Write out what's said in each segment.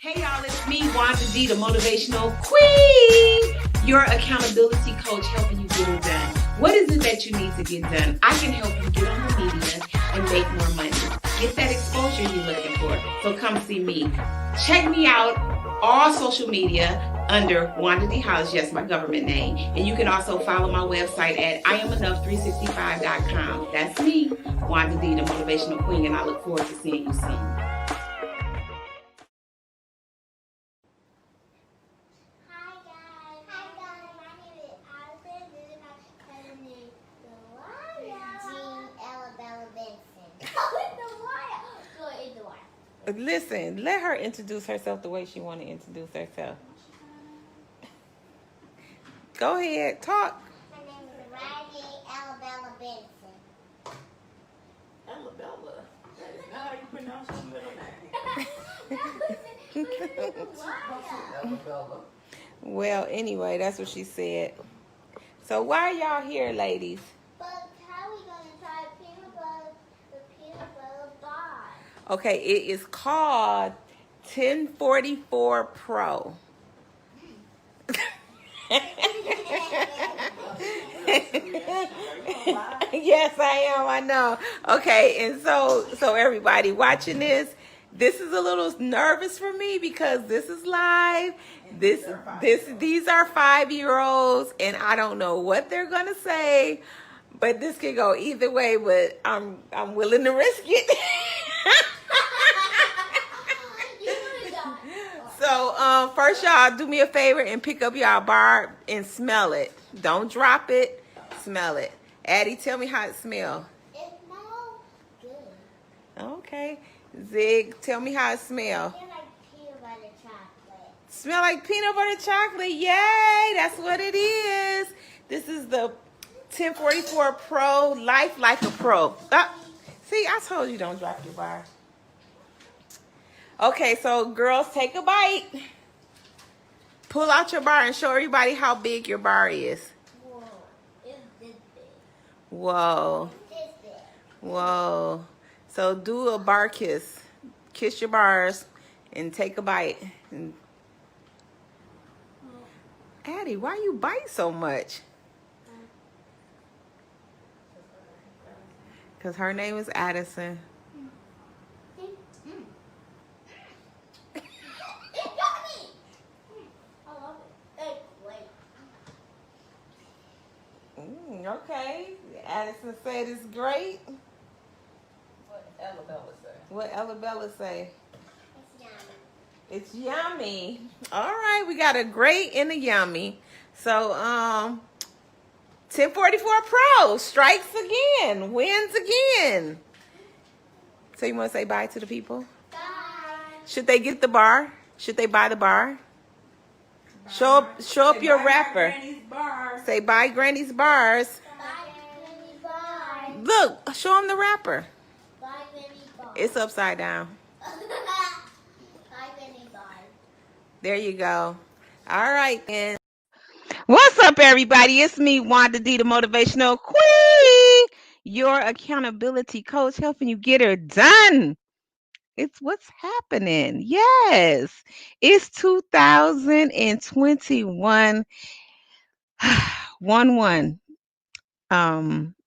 Hey y'all, it's me, Wanda D, the motivational queen, your accountability coach helping you get it done. What is it that you need to get done? I can help you get on the media and make more money. Get that exposure you're looking for. So come see me. Check me out all social media under Wanda D Hollis, yes, my government name. And you can also follow my website at IamEnough365.com. That's me, Wanda D, the motivational queen, and I look forward to seeing you soon. Listen, let her introduce herself the way she want to introduce herself. Go ahead, talk. My name is Riley Alabella Benson. Alabella? That is not how you pronounce your middle name. Alabella. Well, anyway, that's what she said. So why are y'all here, ladies? But how are we going to try the peanut butter bar? Okay, it is called 1044 Pro. Yes, I am. I know. Okay, and so everybody watching this is a little nervous for me because this is live. These are 5-year-olds, and I don't know what they're gonna say, but this could go either way. But I'm willing to risk it. So first, y'all do me a favor and pick up y'all bar and smell it. Don't drop it. Smell it. Addie, tell me how it smells. It smells good. Okay. Zig, tell me how it smells. It smells like peanut butter chocolate. Smell like peanut butter chocolate. Yay! That's what it is. This is the 1044 Pro. Life like a pro. See, I told you don't drop your bar. Okay, so girls, take a bite. Pull out your bar and show everybody how big your bar is. Whoa. It's this big. Whoa. This big. Whoa. So do a bar kiss. Kiss your bars and take a bite. Addie, why you bite so much? Because her name is Addison. Okay, Addison said it's great. What Alabella say? What Alabella say? It's yummy. It's yummy. All right, we got a great and a yummy. So 1044 Pro strikes again, wins again. So you want to say bye to the people? Bye. Should they get the bar? Should they buy the bar? Show up your rapper. Say bye, Granny's bars. Bye, Granny. Bye. Look, show them the rapper. Bye, Granny. Bye. It's upside down. Bye, Granny. Bye. There you go. All right, then. What's up, everybody? It's me, Wanda D, the motivational queen, your accountability coach, helping you get her done. It's what's happening. Yes, it's 2021. 1-1.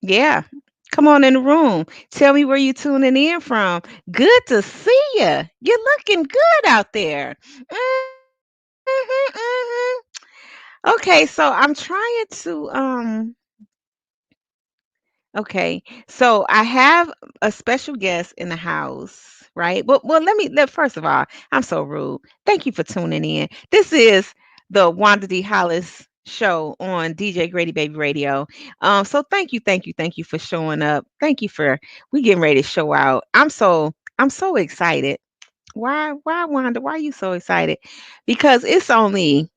Yeah. Come on in the room. Tell me where you tuning in from. Good to see you. You're looking good out there. Okay, so I'm trying to okay. So I have a special guest in the house, right? Well, first of all, I'm so rude. Thank you for tuning in. This is the Wanda D Hollis show on DJ Grady Baby Radio. So thank you for showing up. Thank you for we getting ready to show out. I'm so excited. Why Wanda? Why are you so excited? Because it's only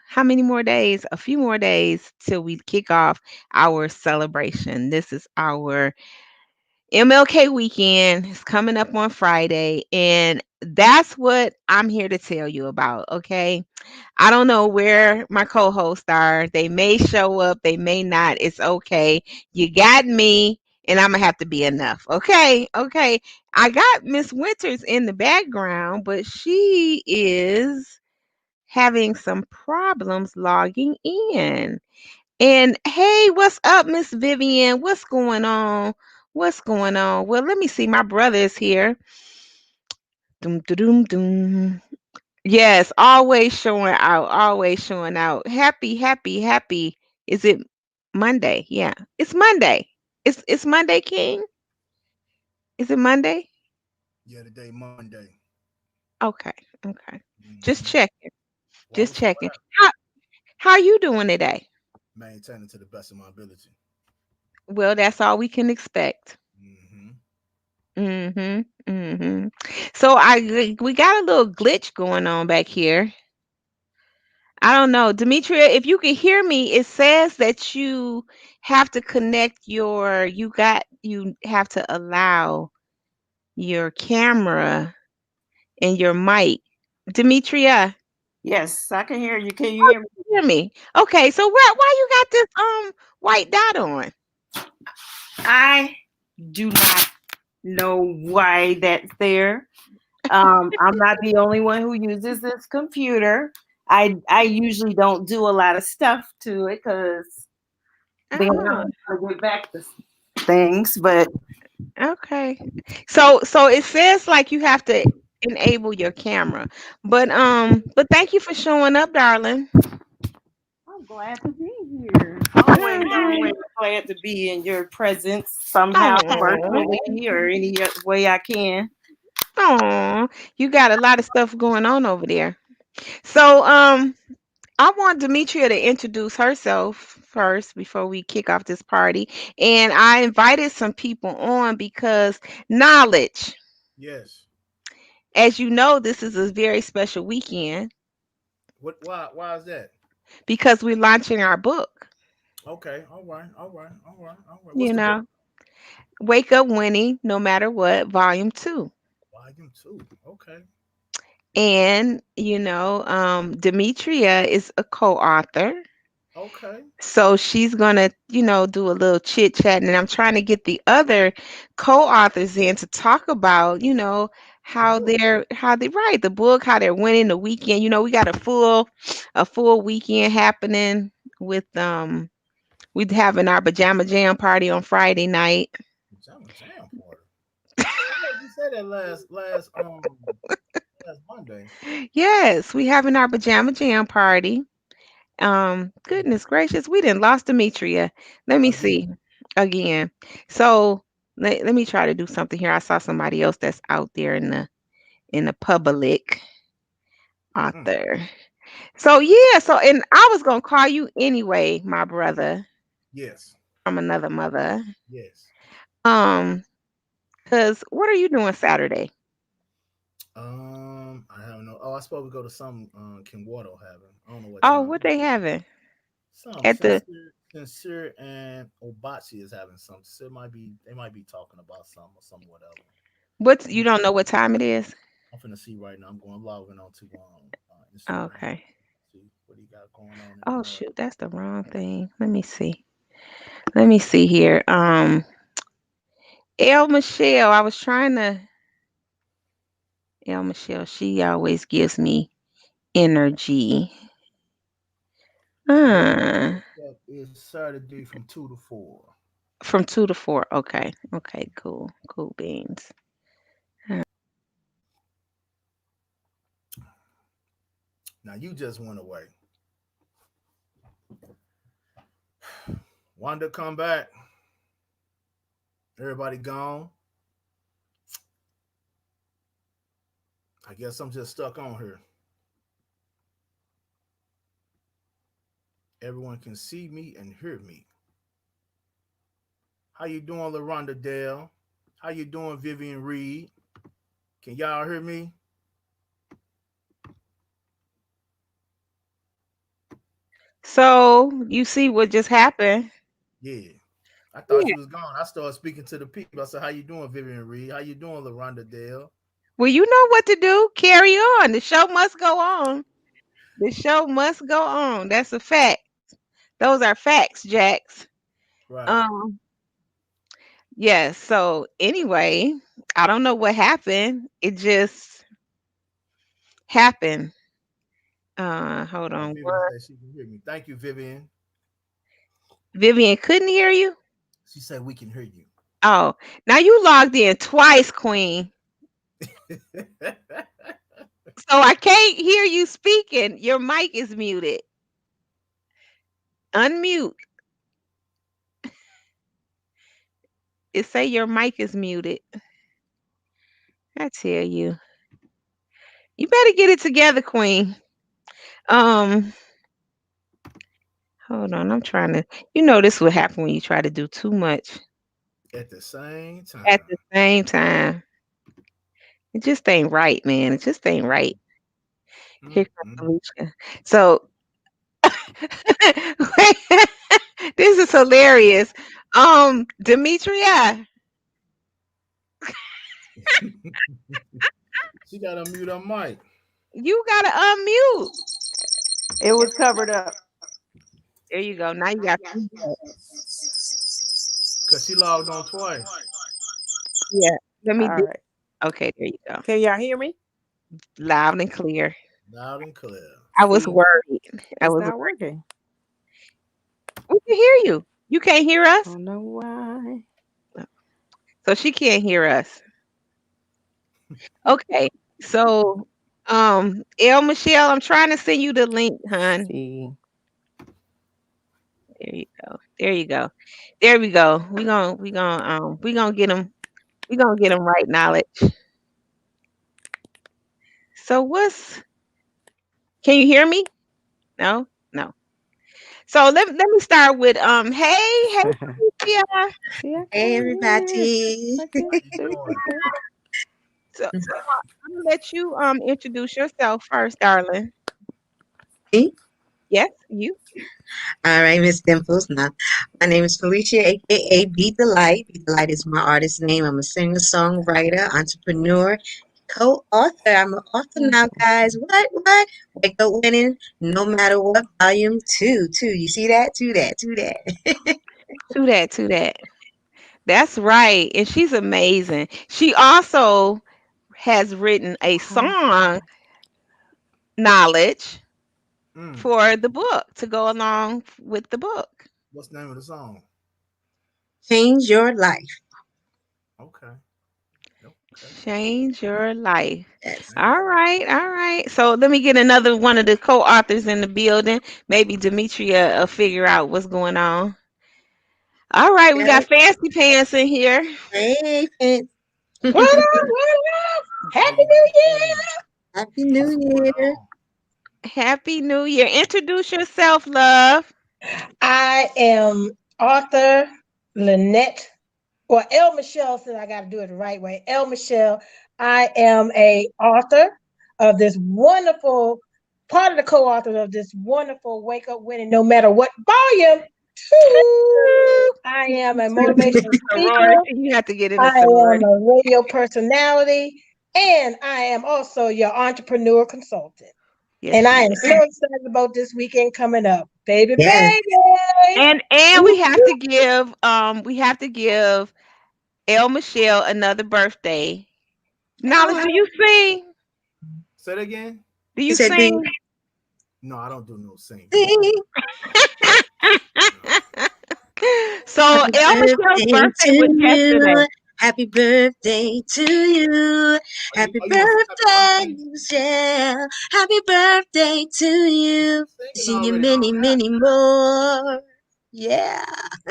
how many more days? A few more days till we kick off our celebration. This is our MLK weekend. It's coming up on Friday, and that's what I'm here to tell you about, okay? I don't know where my co-hosts are. They may show up, they may not. It's okay. You got me. and I'm gonna have to be enough. Okay, okay. I got Miss Winters in the background, but she is having some problems logging in. And hey, what's up, Miss Vivian? What's going on? What's going on? Well, let me see. My brother is here. Doom, doom, doom, doom. Yes, always showing out. Always showing out. Happy, happy, happy. Is it Monday? Yeah, it's Monday. It's Monday, King. Is it Monday? Yeah, today Monday. Okay, okay. Just Mm-hmm. checking. Well, Just what's up? What checking. happened? How you doing today? Maintaining to the best of my ability. Well, that's all we can expect. Mm-hmm. Mhm. Mhm. So we got a little glitch going on back here. I don't know, Demetria, if you can hear me, it says that you have to connect you have to allow your camera and your mic. Demetria, Yes, I can hear you. Can you hear me? hear me? Okay, so why you got this white dot on? I do not know why that's there. I'm not the only one who uses this computer. I usually don't do a lot of stuff to it because then Oh, I'll get back to things. But okay. So it says like you have to enable your camera. But thank you for showing up, darling. I'm glad to be here. Always Mhm. glad to be in your presence somehow, Oh, virtually or any way I can. oh, you got a lot of stuff going on over there. So, I want Demetria to introduce herself first before we kick off this party. And I invited some people on because knowledge, Yes. as you know, this is a very special weekend What? Why? Why is that? because we're launching our book, Okay. All right. All right. All right. All right. What's you the book? know, Wake Up Winning No Matter What, Volume 2. Volume two. Okay. And, Demetria is a co author. Okay. So she's gonna, do a little chit chat, and I'm trying to get the other co-authors in to talk about, The book. how they write the book, how they're winning the weekend. We got a full weekend happening with we having our pajama jam party on Friday night. Pajama Jam Party. I heard you say that last Monday. Yes, we having our pajama jam party. Mhm. Goodness gracious, we didn't lost Demetria. Let me see Again. again. So let me try to do something here. I saw somebody else that's out there in the public Mm. author. So yeah, and I was gonna call you anyway, my brother Yes. from another mother. Yes. Um, cause what are you doing Saturday? I don't know. Oh, I supposed to go to some Ken Wardle having. I don't know what Oh, time. what they having Some at the sincere and Obachi is having something. So it might be they might be talking about some or some whatever. what's I'm, you don't know what time it is? I'm finna see right now. I'm going logging on to Instagram. Okay. See what he got going on in the Oh morning. shoot, that's the wrong thing. Let me see. Let me see here. El Michelle, I was trying to El Michelle, she always gives me energy. Yeah, Uh, that is Saturday from 2 to 4. from 2 to 4. Okay. Okay, cool. Cool beans. Now you just went away. Wanda come back. Everybody gone. I guess I'm just stuck on here. Everyone can see me and hear me. How you doing, LaRonda Dale? How you doing, Vivian Reed? Can y'all hear me? So, you see what just happened? Yeah. I thought Yeah. you was gone. I started speaking to the people. I said, "How you doing, Vivian Reed? How you doing, LaRonda Dale?" Well, you know what to do. Carry on. The show must go on. The show must go on. That's a fact. Those are facts, Jax. Right. Um, Yes. So anyway, I don't know what happened. It just happened. Hold Oh, on. Vivian What? said she can hear me. Thank you, Vivian. Vivian couldn't hear you? She said we can hear you. Oh, now you logged in twice, Queen. So I can't hear you speaking. Your mic is muted. Unmute. It say your mic is muted. I tell you. You better get it together, Queen. Um, hold on. I'm trying to this will happen when you try to do too much At the same at time. the same time. It just ain't right, man. It just ain't right. Here Mm. comes Alicia. So this is hilarious. Demetria, She got to mute her mic you gotta unmute. It was covered up. There you go. Now you got feedback. because she logged on twice. Yeah. Let me All do. right. Okay, there you go. Can y'all hear me? Loud and clear. Loud and clear. I was See, worried. I it's was not worried. working. We can hear you. You can't hear I us? don't know why. So she can't hear us. Okay. So El Michelle, I'm trying to send you the link, hon. See. There you go. There you go. There we go. We gonna get them. We gonna get them right knowledge. So what's? Can you hear me? No, no. So let me start with hey Cynthia. See, I Hey can't hear. everybody. I can't How you see doing? it. So I'm gonna let you introduce yourself first, darling. Me? Yes, you. All right, Miss Dimples. Now, my name is Felicia, aka Be Delight. Be Delight is my artist name. I'm a singer, songwriter, entrepreneur, co-author. I'm an author now, guys. What? Wake up winning, no matter what. Volume two. You see that? Two that. To that. That's right. And she's amazing. She also has written a How's song, Knowledge, Mm. for the book to go along with the book. What's the name of the song? Change your life. Okay. Okay. Change your life. Yes. All right, all right. So let me get another one of the co-authors in the building. Maybe Demetria will figure out what's going on. All right, we Got got it. Fancy Pants in here. Hey, Pence. What up? What up? Happy Hey, New Year! hey. Happy New What's going Year. on? Happy New Year. Introduce yourself, love. I am author Lynette, or El Michelle said I got to do it the right way. El Michelle, I am a author of this wonderful, part of the co-author of this wonderful Wake Up Winning No Matter What volume 2. I am a motivational speaker. Sorority. You have to get in a I am sorority. a radio personality, and I am also your entrepreneur consultant. Yes, And I she am is. so excited about this weekend coming up. Baby, Yes. baby. And Woo, we have to give El Michelle another birthday. Knowledge, Oh, do you sing? Say it again. Do he you said, "Do you sing? No, I don't do no singing. sing No. So happy El Michelle's birthday birthday to was yesterday. you? Happy birthday to you. Happy You want to sing? I'm birthday, singing. Michelle. Happy birthday to you. Singing See you already. I many, forgot. many more. Yeah.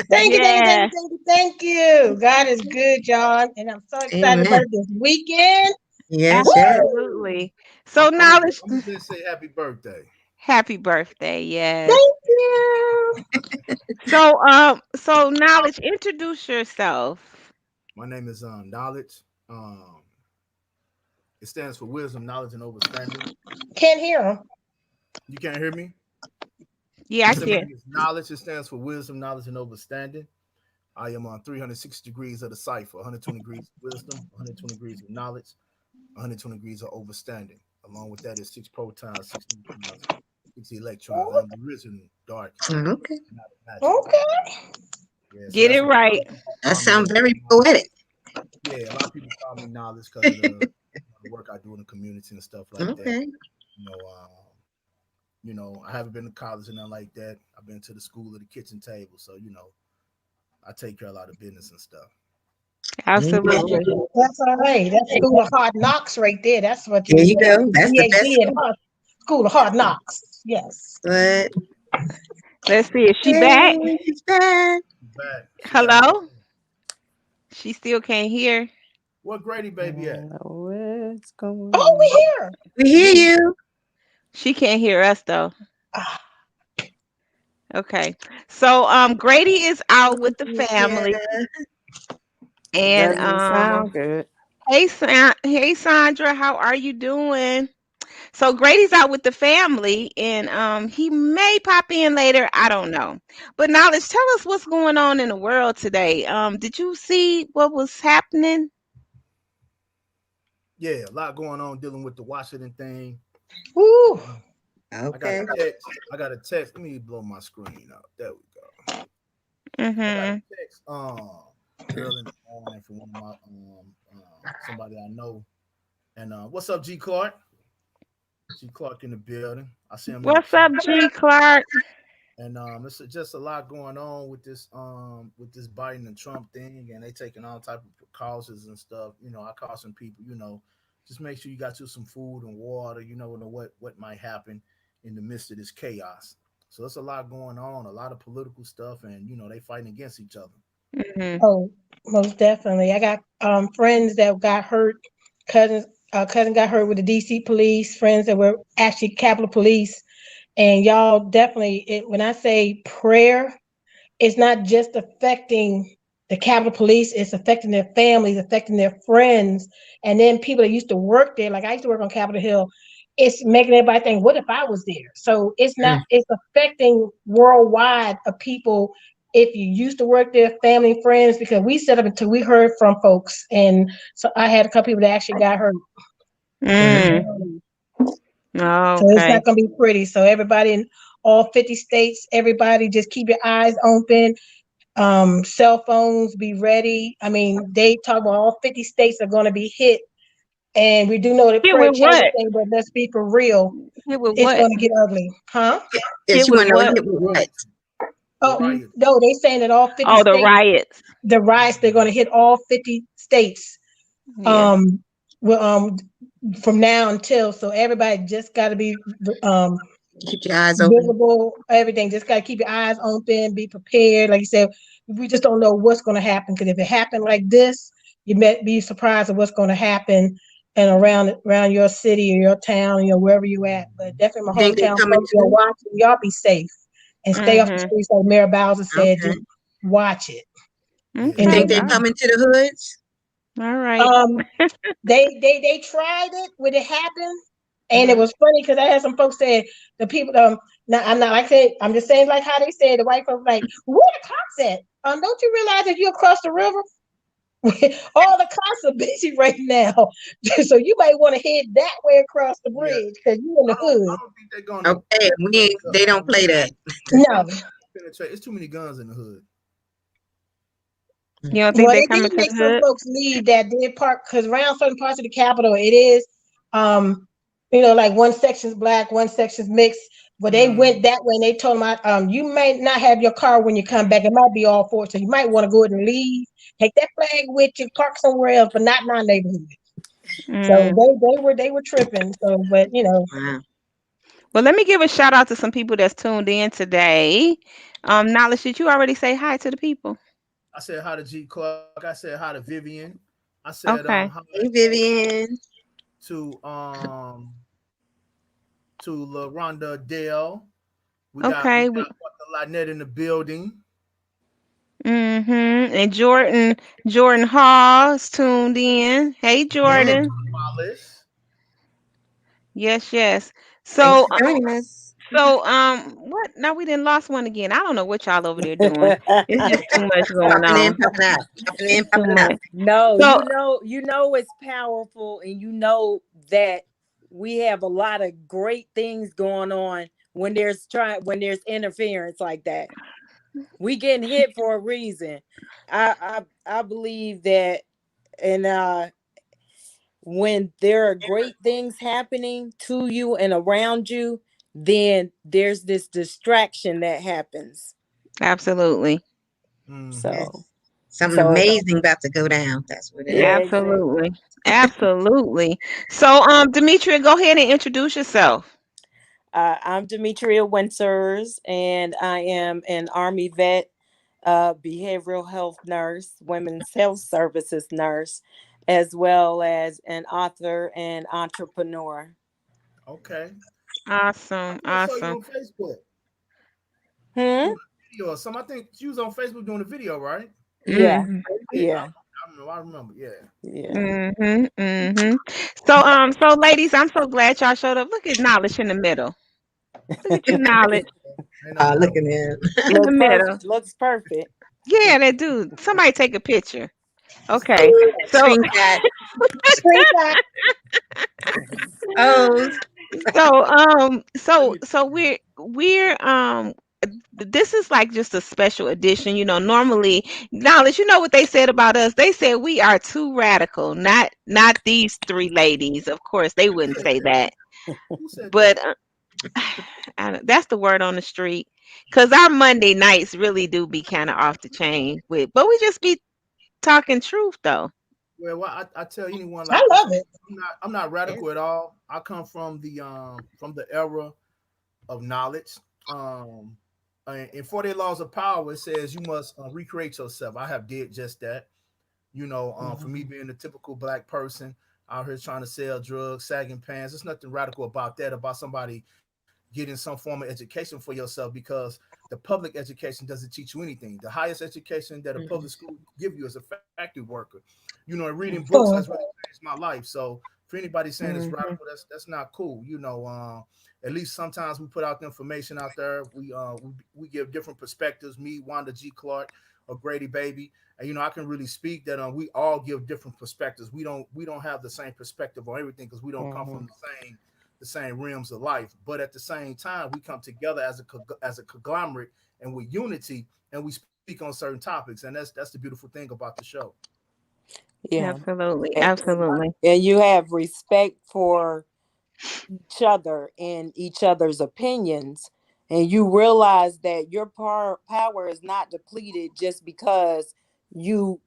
Thank you, thank you, thank you, Yeah, thank you, thank you. God is good, John. And I'm so excited about Amen. it this weekend. Yes. Woo! absolutely. So knowledge, I'm gonna just say happy birthday. happy birthday. Yes. Thank you. So knowledge, introduce yourself. My name is Knowledge. It stands for wisdom, knowledge, and understanding. Can't hear him. You can't hear me? Yeah, I I said my can. name is Knowledge. It stands for wisdom, knowledge, and understanding. I am on 360 degrees of the cipher, 120 degrees of wisdom, 120 degrees of knowledge, 120 degrees of understanding. Along with that is six protons, six neutrons, six electrons. I'm the risen dark, Okay. not a magic. Okay. Yeah, so Get that's it what right. people That call me. sounds very poetic. Yeah, a lot of people call me knowledge because of the work I do in the community and stuff like that. Okay. You know, I haven't been to college and nothing like that. I've been to the school of the kitchen table, so I take care of a lot of business and stuff. Absolutely. Amen. That's all right. That's School of Hard Knocks right there. That's what There you you get. go. That's the best PhD in school. School of Hard Knocks. Yes. But Let's see. Is she back? hey, she's back. She's back. She got it. Hello? She still can't hear. What Grady baby at? What's going Oh, on? we here. We hear you. She can't hear us though. Ah, Okay. So Grady is out with the Yeah. family. And Doesn't sound good. hey Sandra, how are you doing? So Grady's out with the family and he may pop in later. I don't know. But knowledge, tell us what's going on in the world today. Did you see what was happening? Yeah, a lot going on dealing with the Washington thing. woo. I got a Okay. text. I got a text. Let me blow my screen up. There we go. I got a Mm-hmm. text early in the morning from one of my somebody I know. And what's up, G Clark? G Clark in the building. I see him in the What's chat. up, G Clark? And it's just a lot going on with this Biden and Trump thing, and they taking all type of precautions and stuff. I caution people, just make sure you got you some food and water. You never know what might happen in the midst of this chaos. So it's a lot going on, a lot of political stuff, and they fighting against each other. Mm-hmm. Oh, most definitely. I got friends that got hurt. Cousins, cousin got hurt with the DC police. Friends that were actually Capitol Police, and y'all definitely. When I say prayer, it's not just affecting the Capitol Police, it's affecting their families, affecting their friends, and then people that used to work there. Like I used to work on Capitol Hill. It's making everybody think, what if I was there? So it's not, it's affecting worldwide of people. If you used to work there, family and friends, because we set up until we heard from folks. And so I had a couple people that actually got hurt. Mm. So it's Okay. not going to be pretty. So everybody in all 50 states, everybody just keep your eyes open. Cell phones, be ready. I mean, they talk about all 50 states are going to be hit, and we do know that Hit prayer with changes what? things, but let's be for real. Hit with It's what? going to get ugly, huh? Yeah, Hit she with want to know what? hit with what? Riots, the Oh riots. no, they saying that all 50 Oh, the states, riots. the riots, they're going to hit all 50 states. Yeah. Um, well, from now until, so everybody just got to be um Keep your eyes open. visible, everything. Just got to keep your eyes open, be prepared. Like you said, we just don't know what's going to happen, because if it happened like this, you may be surprised at what's going to happen and around your city or your town, wherever you at. But definitely my You think they hometown coming folks, to? watch it. Y'all be safe and stay off the Mm-hmm. streets, like Mayor Bowser said. Okay. Just watch it. Yeah, You And Okay. think then, they All coming to the hoods? right. um, they tried it when it happened, and it Hmm. was funny because I had some folks say the people now I'm not like I said, I'm just saying like how they said, the white folks like, where the cops at? Don't you realize that you across the river? All the cops are busy right now. So you might want to head that way across the yeah. bridge because you in I the don't. I hood. don't think they're gonna Okay, we ain't, penetrate they don't play that. No. penetrate. It's too many guns in the hood. You don't think Well, they they coming did to make the some hood? folks leave that did park, because around certain parts of the Capitol, it is, um, like one section's black, one section's mixed. But they Mm. went that way, and they told them, you might not have your car when you come back. It might be all four, so you might want to go ahead and leave. Take that flag with you, park somewhere else, but not in our neighborhood. So Mm. they were tripping. So, but Wow. Well, let me give a shout out to some people that's tuned in today. Knowledge, did you already say hi to the people? I said hi to G Clark. I said hi to Vivian. I said Okay. hi Hey, Vivian. to LaRonda Dale. We Okay. got Lynette in the building. Mm-hmm. And Jordan Hall is tuned in. Hey, Yeah. Jordan. Wallace. Yes, yes. Thanks So, for joining us. what? Now we didn't lost one again. I don't know what y'all over there doing. It's just too much going Popping in, on. popping out. Popping in, It's too popping out. much. No, So, you know it's powerful, and you know that we have a lot of great things going on when there's interference like that. We getting hit for a reason. I believe that, and when there are great things happening to you and around you, then there's this distraction that happens. Absolutely. Mm-hmm. So, Yes. Something so amazing about to go down. That's what it yeah, is. exactly. Absolutely. Absolutely. So, Demetria, go ahead and introduce yourself. I'm Demetria Winters, and I am an Army vet, behavioral health nurse, women's health services nurse, as well as an author and entrepreneur. Okay. I Awesome. think I saw you Awesome. on Facebook Hmm. doing a video or something. I think she was on Facebook doing a video, right? Yeah. Mm-hmm. Yeah, Yeah. I don't know. I remember. Yeah. Yeah. Mm-hmm. Mm-hmm. So ladies, I'm so glad y'all showed up. Look at knowledge in the middle. Look at you, knowledge Ain't nothing Look wrong. at him. in the Look middle. perfect. Looks perfect. Yeah, they do. Somebody take a picture. Okay. So Screenshot. Screenshot. Oh, so we're this is like just a special edition. Normally, knowledge, what they said about us? They said we are too radical. Not these three ladies. Of course, they Who wouldn't said say that? that. Who said But that? that's the word on the street. Cause our Monday nights really do be kind of off the chain but we just be talking truth though. Well, I tell anyone I like this, love it. I'm not radical at all. I come from the era of knowledge. Um, in 48 Laws of Power, it says you must recreate yourself. I have did just that. For me being a typical black person out here trying to sell drugs, sagging pants, there's nothing radical about that. About somebody getting some form of education for yourself because the public education doesn't teach you anything. The highest education that a public school give you is a factory worker. And reading books has really So, changed my life. So for anybody saying it's Hmm. radical, that's not cool. At least sometimes we put out the information out there. We give different perspectives. Me, Wanda G. Clark, or Grady Baby, and I can really speak that we all give different perspectives. We don't have the same perspective on everything because we don't come Mhm. from the same realms of life. But at the same time, we come together as a conglomerate and with unity, and we speak on certain topics, and that's the beautiful thing about the show. Yeah. Absolutely. And, Absolutely. and you have respect for each other and each other's opinions, and you realize that your power is not depleted just because you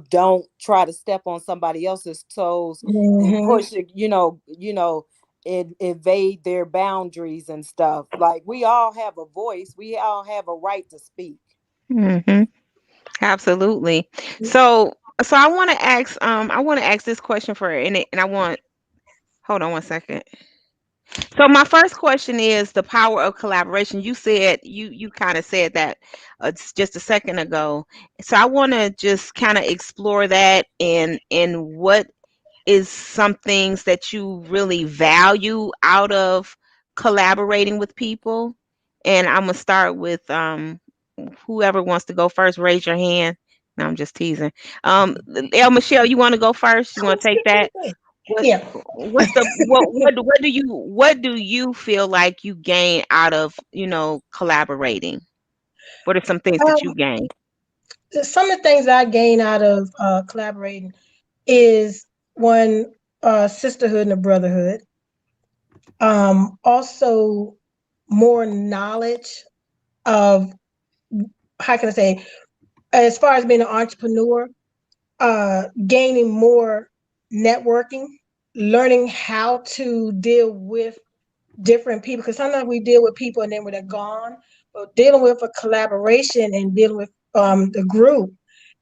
don't try to step on somebody else's toes and mhm. push it, invade their boundaries and stuff. Like, we all have a voice, we all have a right to speak. Hmm. Absolutely. So I want to ask this question for and I want hold on one second. So my first question is the power of collaboration. You said you kind of said that just a second ago. So I want to just kind of explore that and what is some things that you really value out of collaborating with people. And I'm gonna start with whoever wants to go first. Raise your hand. No, I'm just teasing. El Michelle, you want to go first? You want to take that? What Yeah. what's the what do you feel like you gain out of collaborating? What are some things that you Um, gain? some of the things I gain out of collaborating is one, sisterhood and a brotherhood. Also more knowledge of, how can I say, as far as being an entrepreneur, gaining more networking, learning how to deal with different people, because sometimes we deal with people and then when they're gone, but dealing with a collaboration and dealing with the group,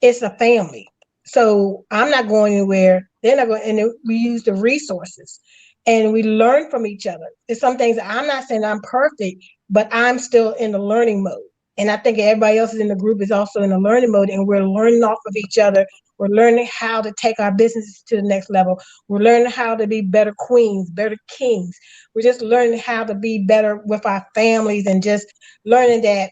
it's a family. So I'm not going anywhere, they're not going, and then we use the resources and we learn from each other. There's some things that I'm not saying I'm perfect, but I'm still in the learning mode. And I think everybody else in the group is also in the learning mode, and we're learning off of each other. We're learning how to take our businesses to the next level. We're learning how to be better queens, better kings. We're just learning how to be better with our families, and just learning that,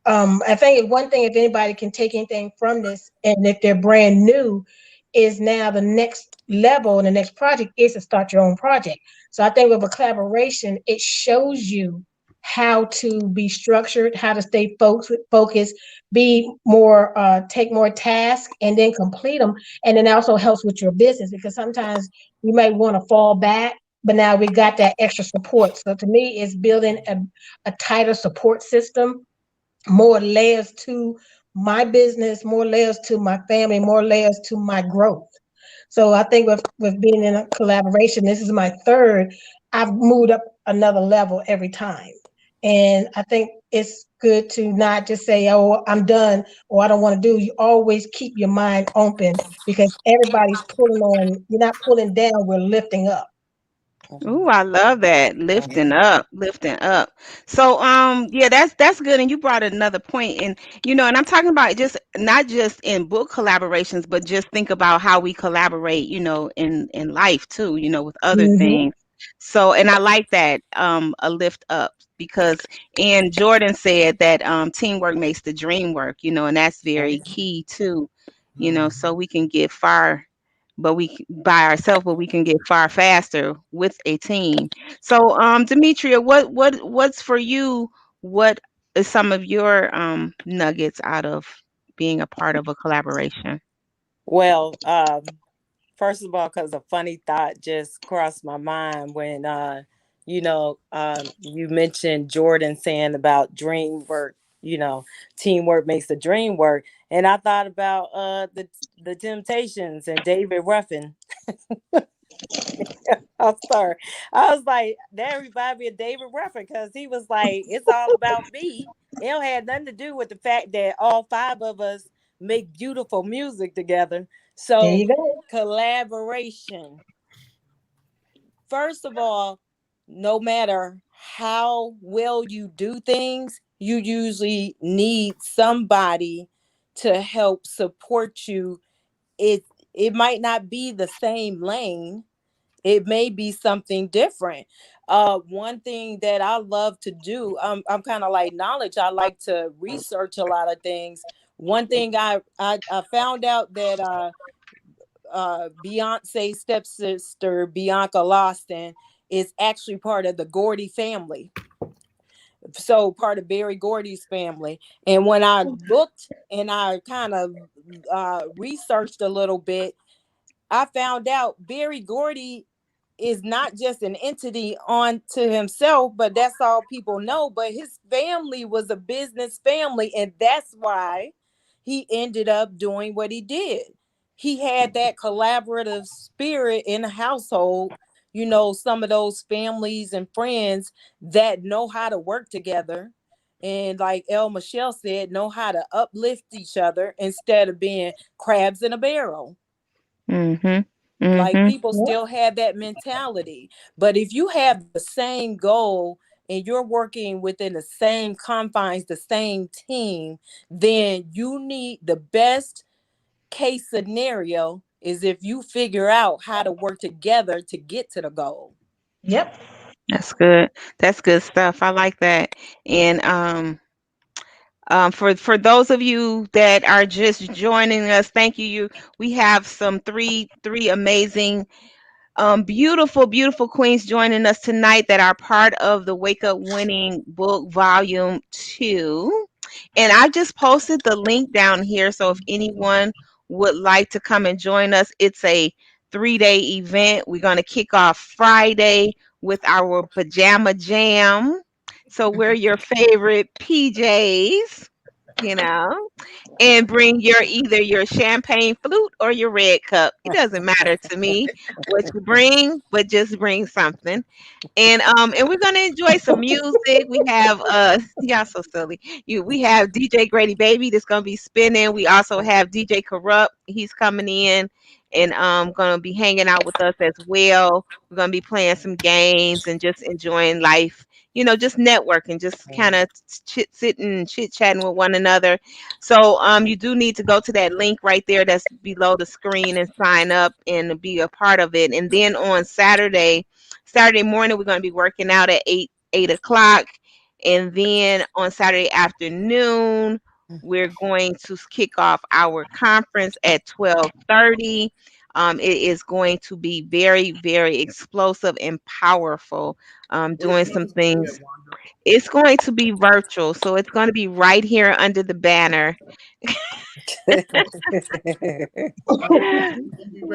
I think one thing, if anybody can take anything from this, and if they're brand new, is now the next level and the next project is to start your own project. So I think with a collaboration, it shows you how to be structured, how to stay focused, be more, take more tasks, and then complete them. And then also helps with your business because sometimes you might want to fall back, but now we got that extra support. So to me, it's building a tighter support system, more layers to my business, more layers to my family, more layers to my growth. So I think with being in a collaboration, this is my third. I've moved up another level every time, and I think it's good to not just say, "Oh, I'm done," or "I don't want to do." You always keep your mind open because everybody's pulling on. You're not pulling down. We're lifting up. Ooh, Mhm. I love that. Lifting up, lifting up. So, yeah, that's good. And you brought another point, and and I'm talking about just not just in book collaborations, but just think about how we collaborate, in life too, with other Hmm. things. So, and I like that, a lift up because, and Jordan said that teamwork makes the dream work, and that's very key too, so we can get far but by ourselves, but we can get far faster with a team. So, Demetria, what's for you? What is some of your nuggets out of being a part of a collaboration? Well, first of all, because a funny thought just crossed my mind when, you mentioned Jordan saying about dream work. Teamwork makes the dream work, and I thought about the Temptations and David Ruffin. I'm sorry. I was like, that reminded me of David Ruffin because he was like, it's all about me. It don't have nothing to do with the fact that all five of us make beautiful music together. There So you go. collaboration. First of all, no matter how well you do things, you usually need somebody to help support you. It might not be the same lane, it may be something different. One thing that I love to do, I'm kind of like knowledge. I like to research a lot of things. One thing I found out that Beyonce's stepsister Bianca Lawson is actually part of the Gordy family, so part of Barry Gordy's family. And when I looked and I kind of researched a little bit, I found out Barry Gordy is not just an entity on to himself, but that's all people know. But his family was a business family, and that's why he ended up doing what he did. He had that collaborative spirit in the household. Some of those families and friends that know how to work together. And like El Michelle said, know how to uplift each other instead of being crabs in a barrel. Mhm. Like Mhm. people Yep. still have that mentality. But if you have the same goal and you're working within the same confines, the same team, then you need the best case scenario is if you figure out how to work together to get to the goal. Yep. That's good. That's good stuff. I like that. And for those of you that are just joining us, thank you. We have some three amazing, beautiful, beautiful queens joining us tonight that are part of the Wake Up Winning Book Volume 2. And I just posted the link down here. So if anyone would like to come and join us, it's a 3-day event. We're going to kick off Friday with our Pajama Jam. So wear your favorite PJs, you know and bring either your champagne flute or your red cup. It doesn't matter to me what you bring, but just bring something. And we're gonna enjoy some music. We have y'all so silly. We have DJ Grady Baby that's gonna be spinning. We also have DJ Corrupt. He's coming in and gonna be hanging out with us as well. We're gonna be playing some games and just enjoying life. Just networking, just kind of sitting, chit chatting with one another. So you do need to go to that link right there that's below the screen and sign up and be a part of it. And then on Saturday morning, we're going to be working out at 8 o'clock. And then on Saturday afternoon, we're going to kick off our conference at 12:30. It is going to be very, very explosive and powerful. Where Doing is some this gonna be at, things. Wanda? It's going to be virtual, so it's going to be right here under the banner.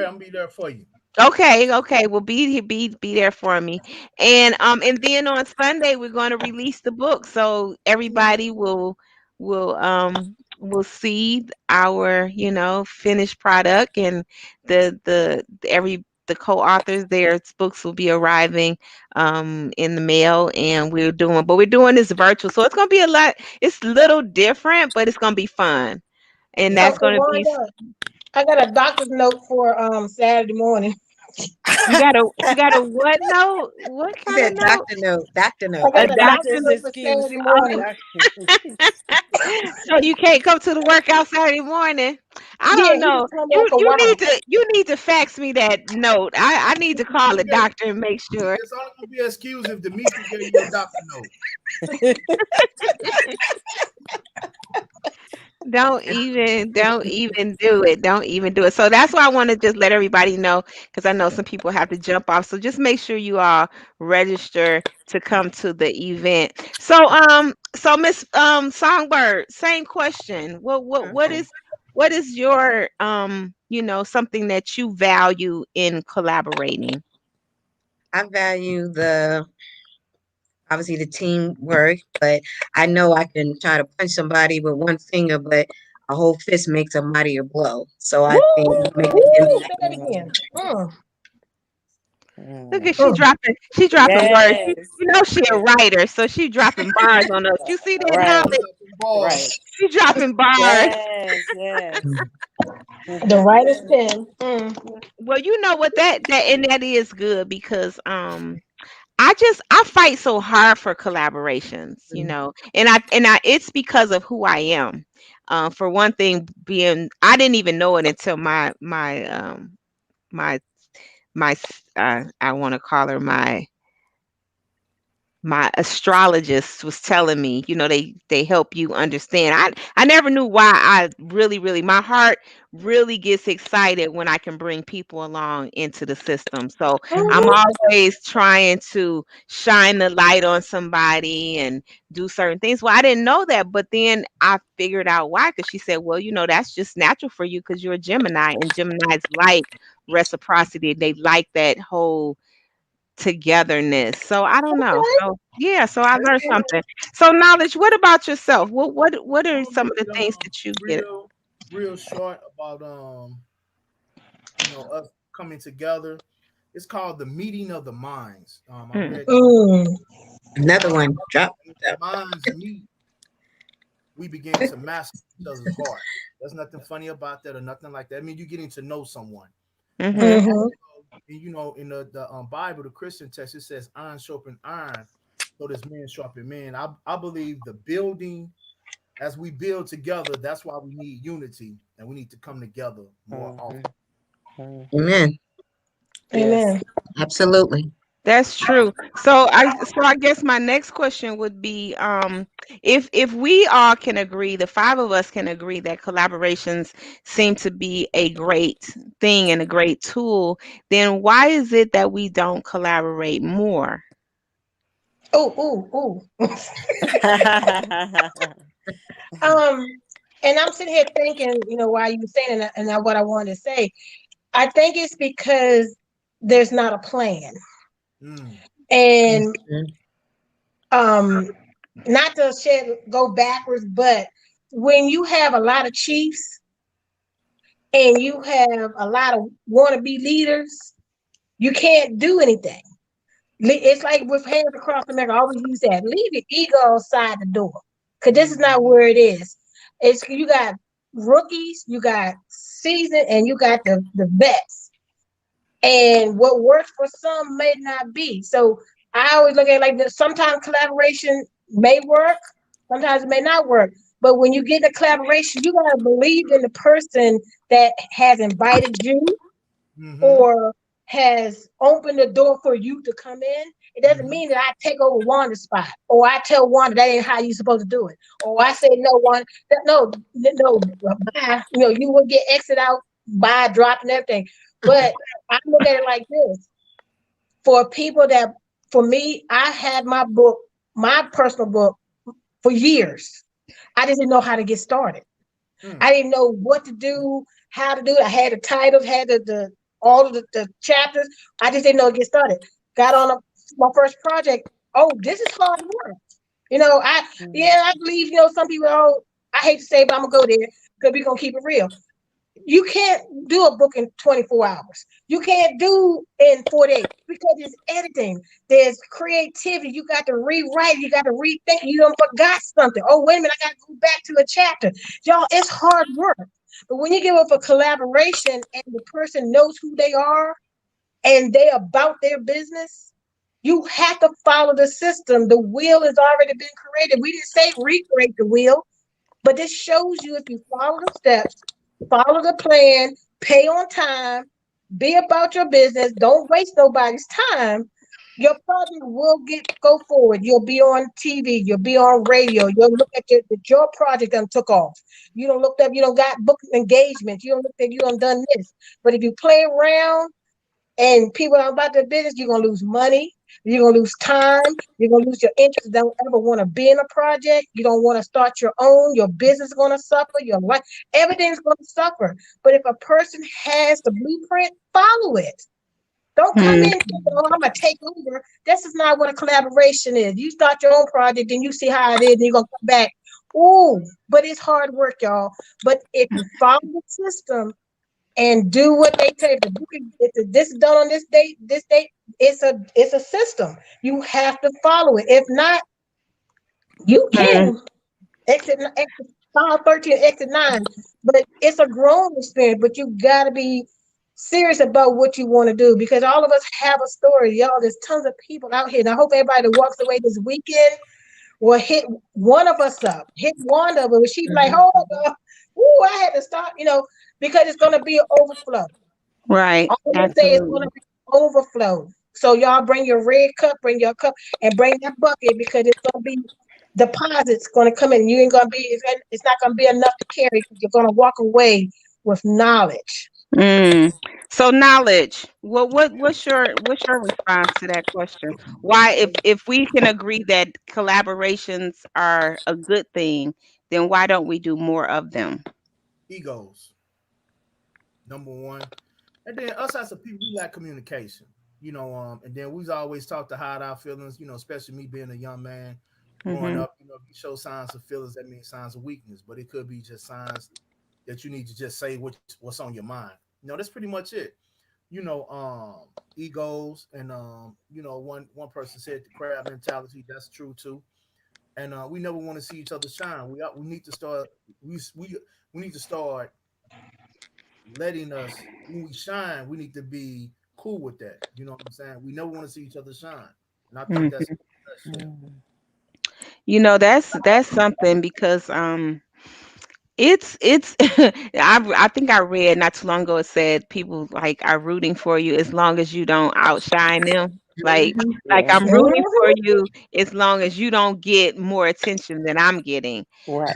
I'm be there for you. Okay, okay. Well, be there for me, and then on Sunday we're going to release the book, so everybody will see our finished product, and the co-authors, their books will be arriving in the mail, and we're doing this virtual, so it's gonna be a lot. It's a little different, but it's gonna be fun, and So that's for gonna be. Wanda, I got a doctor's note for Saturday morning. You got a what note? What She kind of said, note? "Doctor note, doctor I note." A got a doctor. doctor's Doctor's note for excuse. Saturday morning. So you can't come to the workout Saturday morning. I Yeah, don't he know. just told me I You could you watch. need to you need to fax me that note. I need to call the Okay. doctor and make sure. It's only gonna be an excuse if Demetri gave you a doctor note. Don't even do it. Don't even do it. So that's why I want to just let everybody know, because I know some people have to jump off. So just make sure you all register to come to the event. So Miss Songbird, same question. Okay. What is your something that you value in collaborating? I value the obviously the teamwork, but I know I can try to punch somebody with one finger, but a whole fist makes a mightier blow. So I think Woo! you make an Woo! impact. Say that again. Look at Mm. she dropping words. Yes. You know she a writer, so she dropping bars on us. You see that Right. knowledge? Right. She dropping bars. Yes. Yes. The writer's pen. Well, you know what that is good, because I fight so hard for collaborations, and I it's because of who I am. For one thing, being I didn't even know it until my I want to call her my astrologist was telling me, they help you understand. I never knew why. I really my heart really gets excited when I can bring people along into the system. So I'm Mm-hmm. always trying to shine the light on somebody and do certain things. Well, I didn't know that, but then I figured out why, because she said, well, that's just natural for you because you're a Gemini, and Geminis like reciprocity. They like that whole togetherness. So I don't know. Okay. So yeah, so I learned Okay. something. So knowledge, what about yourself? What are I'm gonna some of make the it things that you get? real short about us coming together. It's called the meeting of the minds. I Mm, read that book. Mm. Uh, Another one. Drop. when the minds meet, we begin to master each other's heart. There's nothing funny about that or nothing like that. I mean, you're getting to know someone. And mm-hmm. Mm-hmm. in the Bible, the Christian text, it says iron sharpen iron, so does man sharpen man. I believe the building, as we build together, that's why we need unity, and we need to come together more often. Mhm. Mhm. Amen. Yes. Amen. Absolutely. That's true. So I guess my next question would be, if we all can agree, the five of us can agree that collaborations seem to be a great thing and a great tool, then why is it that we don't collaborate more? Oh, oh, um, and I'm sitting here thinking, while you were saying, and what I wanted to say, I think it's because there's not a plan, Mm. and Mhm. um, not to go backwards, but when you have a lot of chiefs and you have a lot of wannabe leaders, you can't do anything. It's like with Hands Across America. I always use that. Leave your ego outside the door, because this is not Mhm. where it is. It's you got rookies, you got seasoned, and you got the vets. And what works for some may not be. So I always look at it like this. Sometimes collaboration may work, sometimes it may not work. But when you get the collaboration, you gotta believe in the person that has invited you Mhm. or has opened the door for you to come in. It doesn't Mhm. mean that I take over Wanda's spot, or I tell Wanda that ain't how you supposed to do it, or I say no, Wanda, no, bye. You will get exit out by dropping everything. But I look at it like this: for people that, for me, I had my book. my personal book for years. I just didn't know how to get started. Mm. I didn't know what to do, how to do it. I had the titles, had the all of the chapters. I just didn't know to get started. Got on my first project. Oh, this is hard work. You know, I believe, some people, I hate to say it, but I'm gonna go there because we're gonna keep it real. You can't do a book in 24 hours. You can't do in 48 because it's editing. There's creativity. You got to rewrite. You got to rethink. You don't forgot something. Oh, wait a minute. I got to go back to a chapter. Y'all, it's hard work. But when you give up a collaboration and the person knows who they are and they about their business, you have to follow the system. The wheel has already been created. We didn't say recreate the wheel, but this shows you if you follow the steps, follow the plan, pay on time, be about your business, don't waste nobody's time. Your project will go forward. You'll be on TV, you'll be on radio, you'll look at your project done took off. You don't look up, you don't got book engagement, you don't look at you don't done this. But if you play around and people are about their business, you're gonna lose money, you're gonna lose time, you're gonna lose your interest. Don't ever want to be in a project. You don't want to start your own. Your business is gonna suffer. Your life, everything's gonna suffer. But if a person has the blueprint, follow it. Don't come Hmm. in thinking, "Oh, I'm gonna take over." This is not what a collaboration is. You start your own project, and you see how it is, and you're gonna come back. Ooh, but it's hard work, y'all. But if you follow the system and do what they tell you. If this is done on this date, it's a system. You have to follow it. If not, you Hmm. can exit 513, exit 9. But it's a growing experience. But you gotta be serious about what you want to do because all of us have a story, y'all. There's tons of people out here, and I hope everybody that walks away this weekend will hit one of us up, hit one of us. She's like, hold up, ooh, I had to stop, because it's gonna be an overflow. Right. All I'm gonna say is gonna Absolutely. be overflow. So y'all bring your red cup, bring your cup, and bring that bucket because it's gonna be deposits gonna come in. You ain't gonna be. It's not gonna be enough to carry because you're gonna walk away with knowledge. Mm. So knowledge. What's your response to that question? Why, if we can agree that collaborations are a good thing, then why don't we do more of them? Egos, number one. And then us as a people, we lack communication. And then we've always talked to hide our feelings, especially me being a young man growing Mhm. up, if you show signs of feelings, that means signs of weakness. But it could be just signs that you need to just say what's on your mind. That's pretty much it. Egos and one person said the crab mentality. That's true too. And we never want to see each other shine. We need to start we need to start letting us when we shine. We need to be cool with that. You know what I'm saying? We never want to see each other shine, and I think that's Mhm. in a nutshell. That's something because it's I think I read not too long ago it said people like are rooting for you as long as you don't outshine them. Mhm. Like Yeah. I'm rooting for Mhm. you as long as you don't get more attention than I'm getting. Right.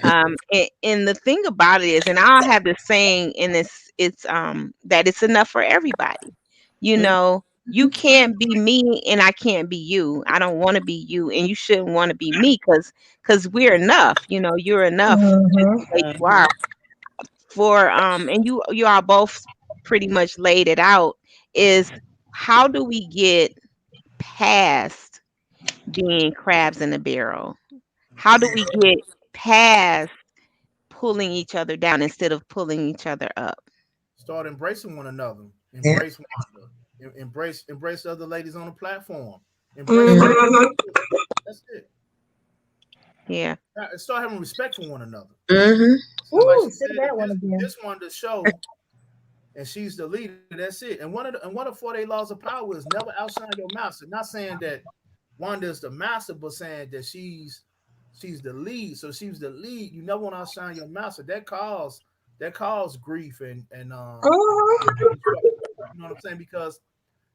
And the thing about it is, and I'll have this saying in this, it's that it's enough for everybody. You Mm, know, you can't be me and I can't be you. I don't want to be you and you shouldn't want to be me because we're enough. You know, you're enough just Mhm. the way you are. For and you all both pretty much laid it out, is how do we get past being crabs in a barrel? How do we get past pulling each other down instead of pulling each other up? Start embracing one another. Yeah. Embrace Wanda. Embrace the other ladies on the platform. Embrace Mhm. everybody. Mhm. That's it. Yeah. Start having respect for one another. Mhm. Like Ooh, she say said, if that one again. this one the show and she's the leader, that's it. And one of the 48 laws of power is never outshine your master. Not saying that Wanda's the master, but saying that she's the lead. So she's the lead. You never want to outshine your master. That cause grief Mhm. and struggle. You know what I'm saying? Because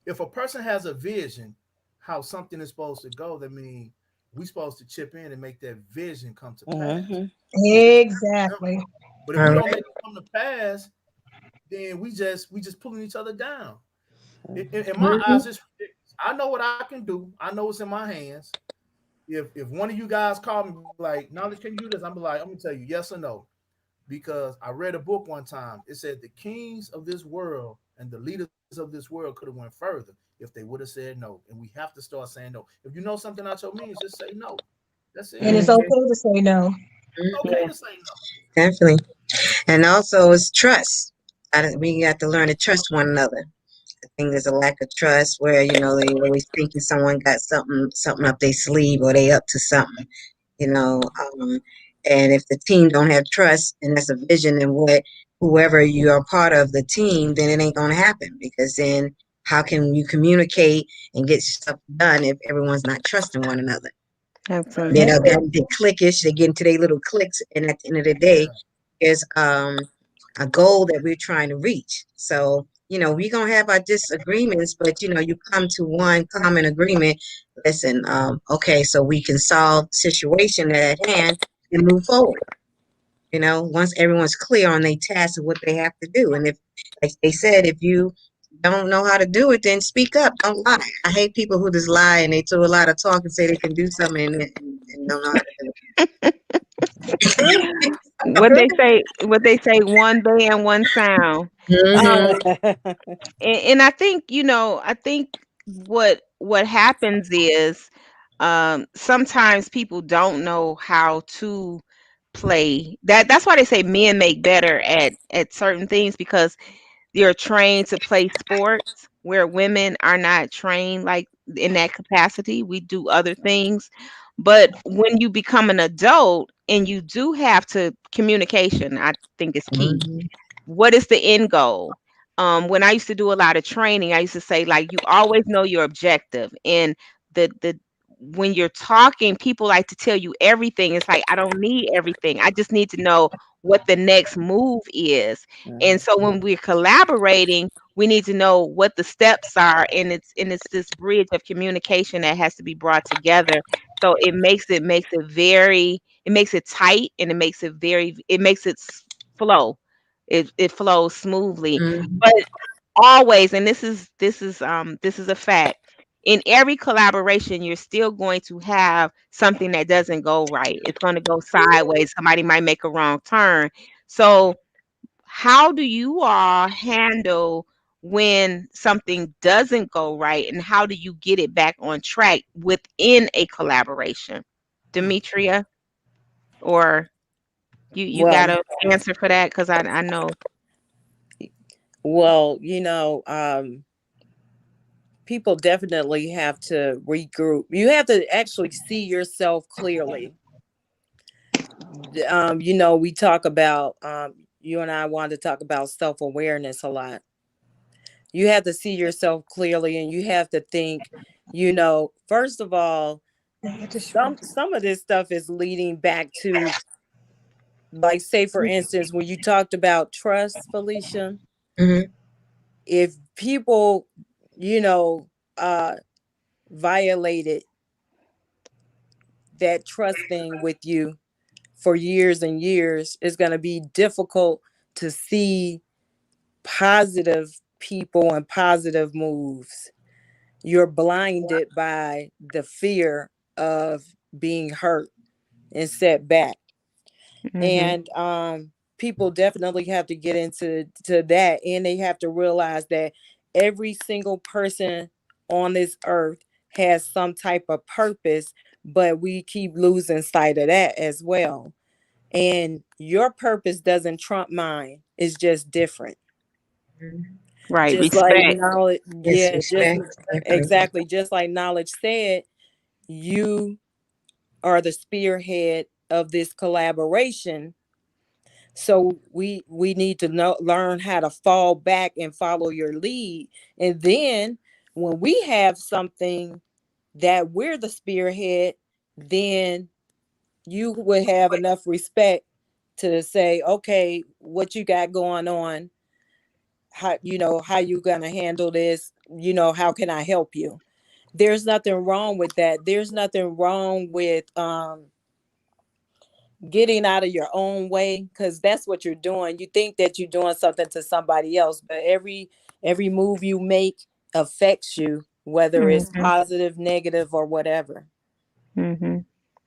if a person has a vision how something is supposed to go, that means we supposed to chip in and make that vision come to pass. Mm-hmm. It's very Exactly. simple. But if All we right. don't make it come to pass, then we just pulling each other down. In my eyes, Mhm. it's ridiculous. I know what I can do. I know what's in my hands. if one of you guys call me like, Knowledge, can you do this? I'm like, I'm gonna tell you yes or no, because I read a book one time. It said the kings of this world and the leaders of this world could have went further if they would have said no. And we have to start saying no. If you know something out your means, just say no. That's it. And it's Mhm, okay to say no. It's okay to Yeah. say no. definitely. And also, it's trust. We got to learn to trust one another. I think there's a lack of trust where, they always thinking someone got something up their sleeve or they up to something, you know. And if the team don't have trust and that's a vision and what whoever you are part of the team, then it ain't gonna happen because then how can you communicate and get stuff done if everyone's not trusting one another? Right. Absolutely. They're cliquish, they get into their little cliques, and at the end of the day, Yeah. there's a goal that we're trying to reach. So, we're gonna have our disagreements, but you come to one common agreement. Listen, okay, so we can solve the situation at hand and move forward. Once everyone's clear on their tasks and what they have to do. And if, like they said, if you don't know how to do it, then speak up. Don't lie. I hate people who just lie and they do a lot of talk and say they can do something and don't know how to do True. it. True. What they say, one band, one sound. Hmm. Um, and I think, I think what happens is sometimes people don't know how to play. That's why they say men make better at certain things because you're trained to play sports where women are not trained like in that capacity. We do other things. But when you become an adult and you do have to communication, I think is key. Hmm. What is the end goal? When I used to do a lot of training, I used to say like you always know your objective, and the when you're talking, people like to tell you everything. It's like I don't need everything. I just need to know what the next move is. And so when we're collaborating, we need to know what the steps are, and it's this bridge of communication that has to be brought together. So it makes it tight, and it makes it flow. It flows smoothly. Hmm. But always, and this is a fact, in every collaboration you're still going to have something that doesn't go right. It's going to go sideways. Somebody might make a wrong turn. So how do you all handle when something doesn't go right, and how do you get it back on track within a collaboration? Demetria, or you got Well, a answer for that? Because I know. well, people definitely have to regroup. You have to actually see yourself clearly. We talk about you and I wanted to talk about self-awareness a lot. You have to see yourself clearly and you have to think, first of all, I just some of this stuff is leading back to, like, say for instance, when you talked about trust, Felicia, Hmm. if people, you know, uh violated that trust thing with you for years and years, it's going to be difficult to see positive people and positive moves. You're blinded by the fear of being hurt and set back. Mhm. And people definitely have to get into that, and they have to realize that every single person on this earth has some type of purpose, but we keep losing sight of that as well. And your purpose doesn't trump mine, it's just different. Right, Just like respect. knowledge, Yes, yeah, just respect, definitely. exactly, just like knowledge said, you are the spearhead of this collaboration. So we need to learn how to fall back and follow your lead. And then when we have something that we're the spearhead, then you would have enough respect to say, okay, what you got going on, how you gonna handle this, how can I help you? There's nothing wrong with that. There's nothing wrong with getting out of your own way, because that's what you're doing. You think that you're doing something to somebody else, but every move you make affects you, whether it's Mhm. positive, negative, or whatever. Mm-hmm.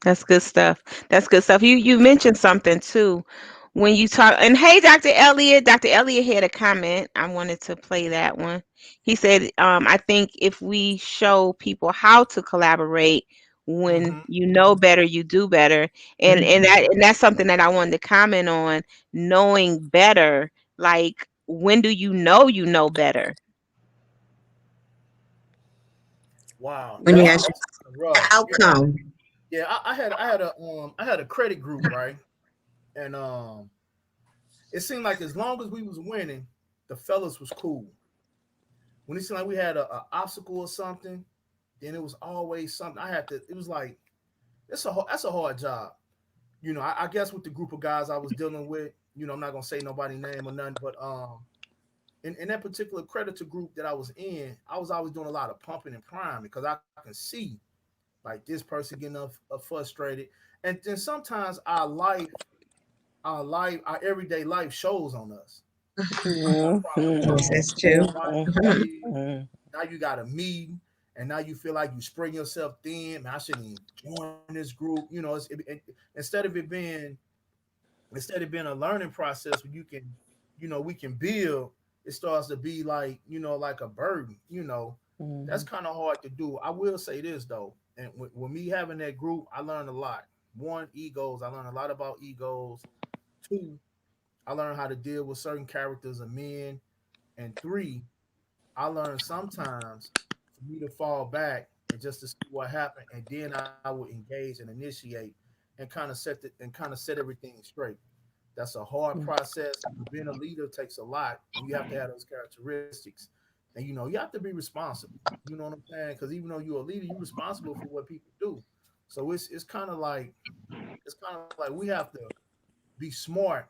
That's good stuff. That's good stuff. You mentioned something too when you talk. And hey, Dr. Elliott. Dr. Elliott had a comment. I wanted to play that one. He said, "I think if we show people how to collaborate, when Mm-hmm. you know better, you do better." And that's something that I wanted to comment on. Knowing better, like when do you know better? Wow, When you that's actually kind of the rough. outcome. Yeah, I had a credit group, right? And it seemed like as long as we was winning, the fellas was cool. When it seemed like we had a obstacle or something, then it was always something I had to. It was like that's a hard job. I guess with the group of guys I was dealing with, I'm not gonna say nobody name or nothing, but in that particular creditor group that I was in, I was always doing a lot of pumping and priming because I can see like this person getting frustrated, and then sometimes our everyday life shows on us. You got a problem at Yes, Mhm. home, that's you true. got a wife, Mhm. kids. Now you got a meeting, and now you feel like you spreading yourself thin. Man, I shouldn't even join this group. Instead of it being a learning process where we can build, it starts to be like like a burden. That's Mhm. kind of hard to do. I will say this though, and with me having that group, I learned a lot. One, egos. I learned a lot about egos. Two, I learned how to deal with certain characters of men. And three, I learned sometimes for me to fall back and just to see what happened, and then I would engage and initiate and kind of set everything straight. That's a hard process. Being a leader takes a lot, and you have to have those characteristics. And you have to be responsible. You know what I'm saying? Because even though you're a leader, you're responsible for what people do. So it's kind of like we have to be smart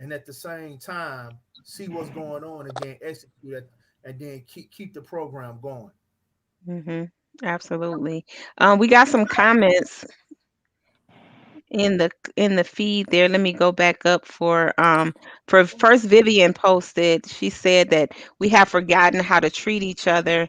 and at the same time see what's going on and then execute it and then keep the program going. Mm-hmm. Absolutely. We got some comments in the feed there. Let me go back up for first Vivian posted. She said that we have forgotten how to treat each other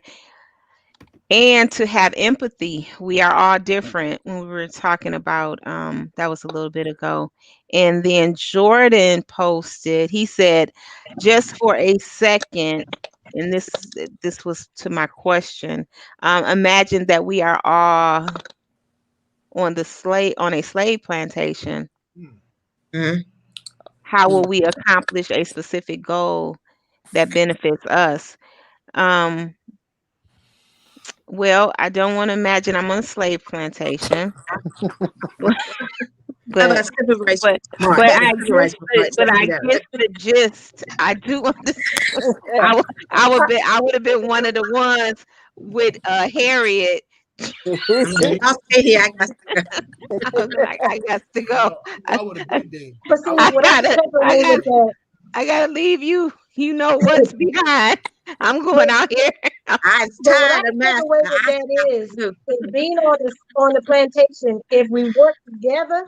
and to have empathy. We are all different when we were talking about that was a little bit ago. And then Jordan posted, he said, just for a second, and this was to my question. Imagine that we are all on a slave plantation. Hmm. Mhm. How will we accomplish a specific goal that benefits us? Um, well, I don't want to imagine I'm on a slave plantation, How but about civil rights but march? but The I civil guess rights march. Let's I do that. guess the gist. I do understand. I would have been one of the ones with Harriet. I'm like, y'all stay here. I got to I was like, I got to go. I would have been there. But I see, would I have what been I gotta can take I away with gotta that, I gotta leave you. You know what's behind. I'm going but out here. I'm but what I tired of can take master. away with I that got to is being on the plantation. If we work together,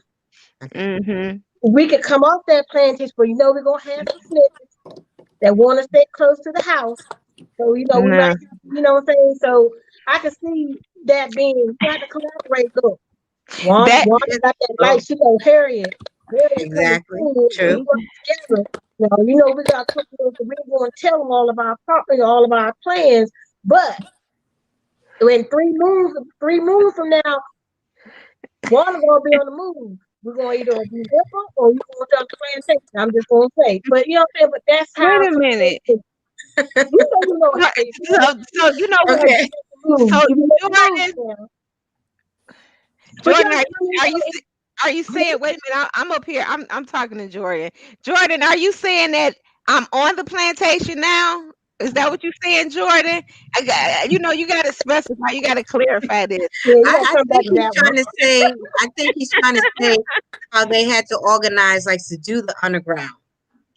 Okay. Mhm. we could come off that plantation. But we're gonna have some snitches that want to stay close to the house. So we might, Nah. what I'm saying. So I can see that being you have to collaborate. Look, That one Yes. got that Oh, light. She go Harriet coming exactly. through. We True. work together. We got companies that we're going to tell them all of our property, all of our plans. But when 3 moons from now, one is gonna be on the move. We're gonna either be with them or you gonna tell the plantation. I'm just gonna say, but you know what I'm saying. But that's wait how a minute. So, how they do. so you know You what? gotta Okay. be the move. So You be making moves Jordan, now. But Jordan, are you know, are you saying? Wait a minute, I'm up here. I'm talking to Jordan. Jordan, are you saying that I'm on the plantation now? Is that what you're saying, Jordan? You got to specify. You got to clarify this. yeah, you gotta I come back think to he's that one. trying to say, I think he's trying to say how they had to organize, like, to do the underground.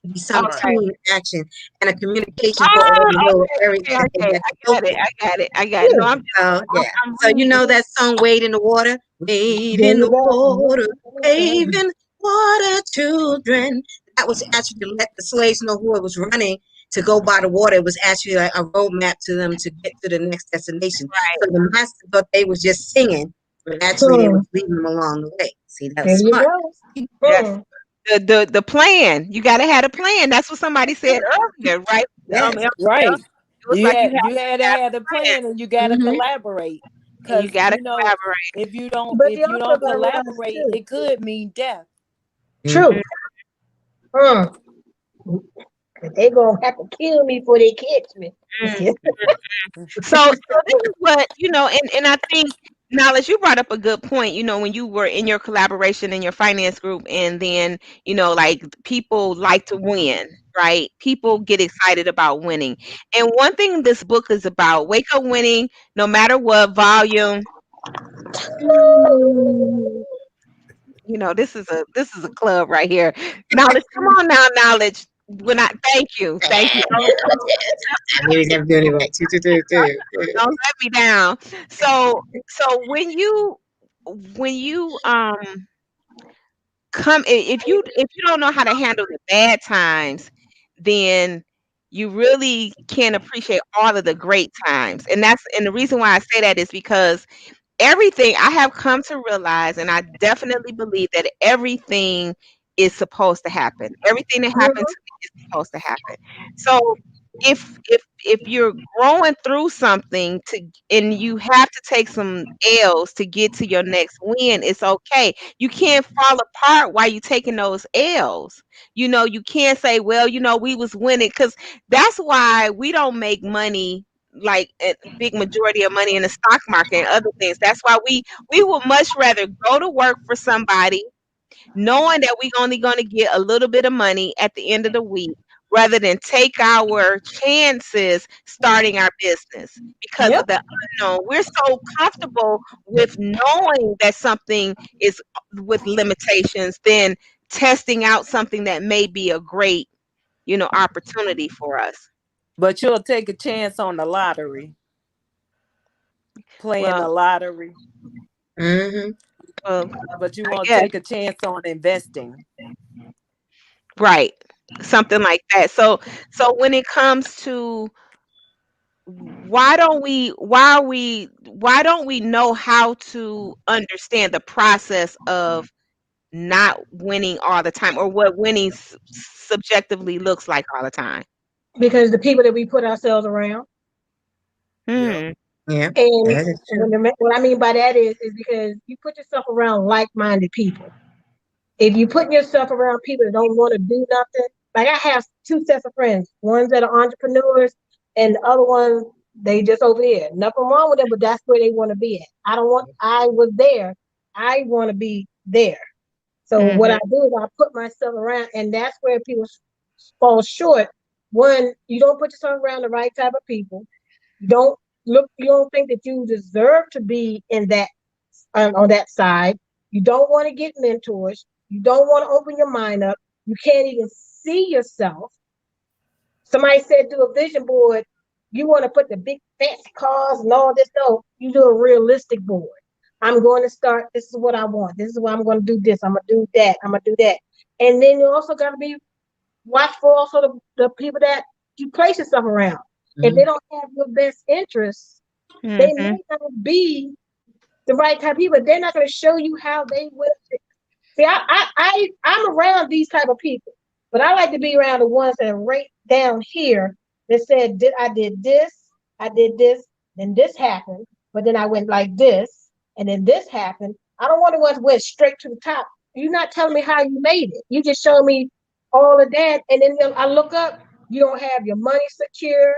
To be some right. Okay. team action and a communication for all Oh, the little areas okay, that okay, they okay. had to I got it. focus. I got it. I got it. No, Yeah, So yeah. I'm So you reading. know that song Wade in the Water? Wade there in you the go. water, wade in the water, children. That was actually to let the slaves know who it was running to go by the water. It was actually like a roadmap to them to get to the next destination. So the master thought they was just singing but actually they Hmm. was leading them along the way. See, that There was you smart. go. Yes. Hmm. The plan. You gotta have a plan. That's what somebody said earlier, right? Yes. It Right. was like You had to have have the a plan plan, and you got to Mm-hmm. collaborate, and you because gotta collaborate. But you if you also don't got to realize collaborate, too. it could mean death. True. Mm-hmm. Hmm. They gonna have to kill me before they catch me. Just Mm. kidding. So this is what, and I think, Knowledge, you brought up a good point, when you were in your collaboration in your finance group, and then, like, people like to win, right? People get excited about winning. And one thing this book is about, Wake Up Winning, no matter what, volume. This is a club right here. Knowledge, come on now, Knowledge. When I thank you. I knew he's never doing it right. Don't let me down. So when you if you don't know how to handle the bad times, then you really can't appreciate all of the great times. And the reason why I say that is because everything I have come to realize, and I definitely believe that everything is supposed to happen. Everything that happens to me is supposed to happen. So if you're growing through something and you have to take some L's to get to your next win, it's okay. You can't fall apart while you're taking those L's. You can't say, well, we was winning, because that's why we don't make money, like a big majority of money in the stock market and other things. That's why we would much rather go to work for somebody, knowing that we're only going to get a little bit of money at the end of the week, rather than take our chances starting our business because Yep. of the unknown. We're so comfortable with knowing that something is with limitations than testing out something that may be a great, opportunity for us. But you'll take a chance on the lottery, playing Well, the lottery, Mm-hmm. well, but you I won't guess. take a chance on investing. Right. Something like that. So when it comes to why don't we know how to understand the process of not winning all the time, or what winning subjectively looks like all the time? Because the people that we put ourselves around. Yeah. Hmm. Yeah, And that is true. what I mean by that is because you put yourself around like-minded people. If you put yourself around people that don't want to do nothing, like I have two sets of friends, ones that are entrepreneurs and the other ones, they just over there. Nothing wrong with them, but that's where they want to be at. I was there. I want to be there. So what Hmm. I do is I put myself around, and that's where people fall short. One, you don't put yourself around the right type of people. You don't you don't think that you deserve to be in that on that side. You don't want to get mentors. You don't want to open your mind up. You can't even see yourself. Somebody said do a vision board. You want to put the big fancy cars and all this. No, you do a realistic board. I'm going to start. This is what I want. This is what I'm going to do. This. I'm going to do that. I'm going to do that. And then you also got to be watchful. Also, the people that you place yourself around. If they Mm-hmm. don't have your best interests, they Hmm. might not be the right type of people. They're not going to show you how they will. See, I'm around these type of people, but I like to be around the ones that are right down here that said, I did this, then this happened, but then I went like this, and then this happened. I don't want the ones that went straight to the top. You're not telling me how you made it. You just show me all of that, and then I look up. You don't have your money secure.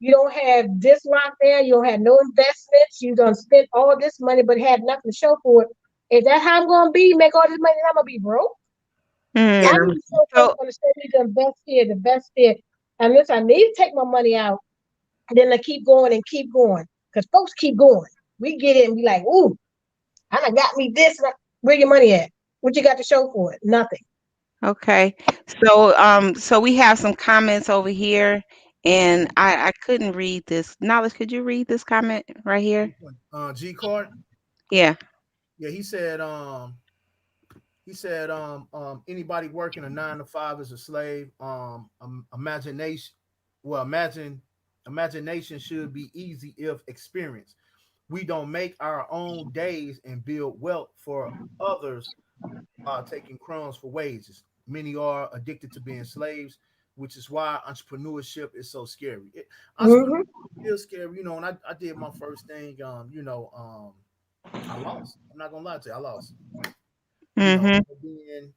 You don't have this locked down. You don't have no investments. You don't spend all this money, but had nothing to show for it. Is that how I'm gonna be? Make all this money, and I'm gonna be broke. Yeah, I Hmm. need to show folks So on the show me the best here, the best here. And listen, I need to take my money out, and then I keep going and keep going. Because folks keep going. We get in and be like, ooh, I done got me this. Where your money at? What you got to show for it? Nothing. okay. So we have some comments over here, and I couldn't read this. Knowledge, could you read this comment right here? G Card. Yeah. Yeah, anybody working a 9 to 5 is a slave. Imagination, well, imagination should be easy if experienced. we don't make our own days and build wealth for others, taking crumbs for wages. Many are addicted to being slaves, which is why entrepreneurship is so scary. Entrepreneurship Mm-hmm. is scary. When I did my first thing, I lost. I'm not gonna lie to you, I lost. Mhm. But then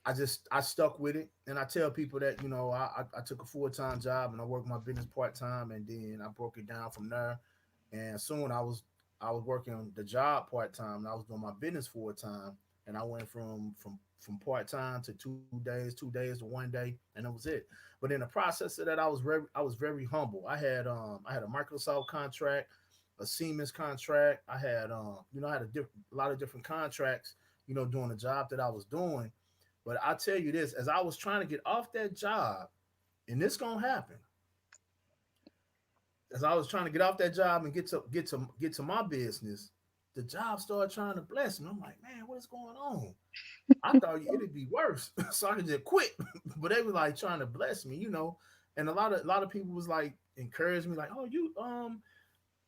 I stuck with it, and I tell people that I took a full-time job and I worked my business part-time, and then I broke it down from there. And soon I was working the job part-time and I was doing my business full-time, and I went from part-time to 2 days, 2 days to one day, and that was it. But in the process of that, I was very humble. I had a Microsoft contract, a Siemens contract. I had a lot of different contracts, doing the job that I was doing. But I tell you this, as I was trying to get off that job, and this gonna happen, as I was trying to get off that job and get to my business, the job started trying to bless me. I'm like, man, what is going on? I thought it'd be worse, so I could just quit. But they were like trying to bless me. And a lot of people was like encouraged me, like, oh, you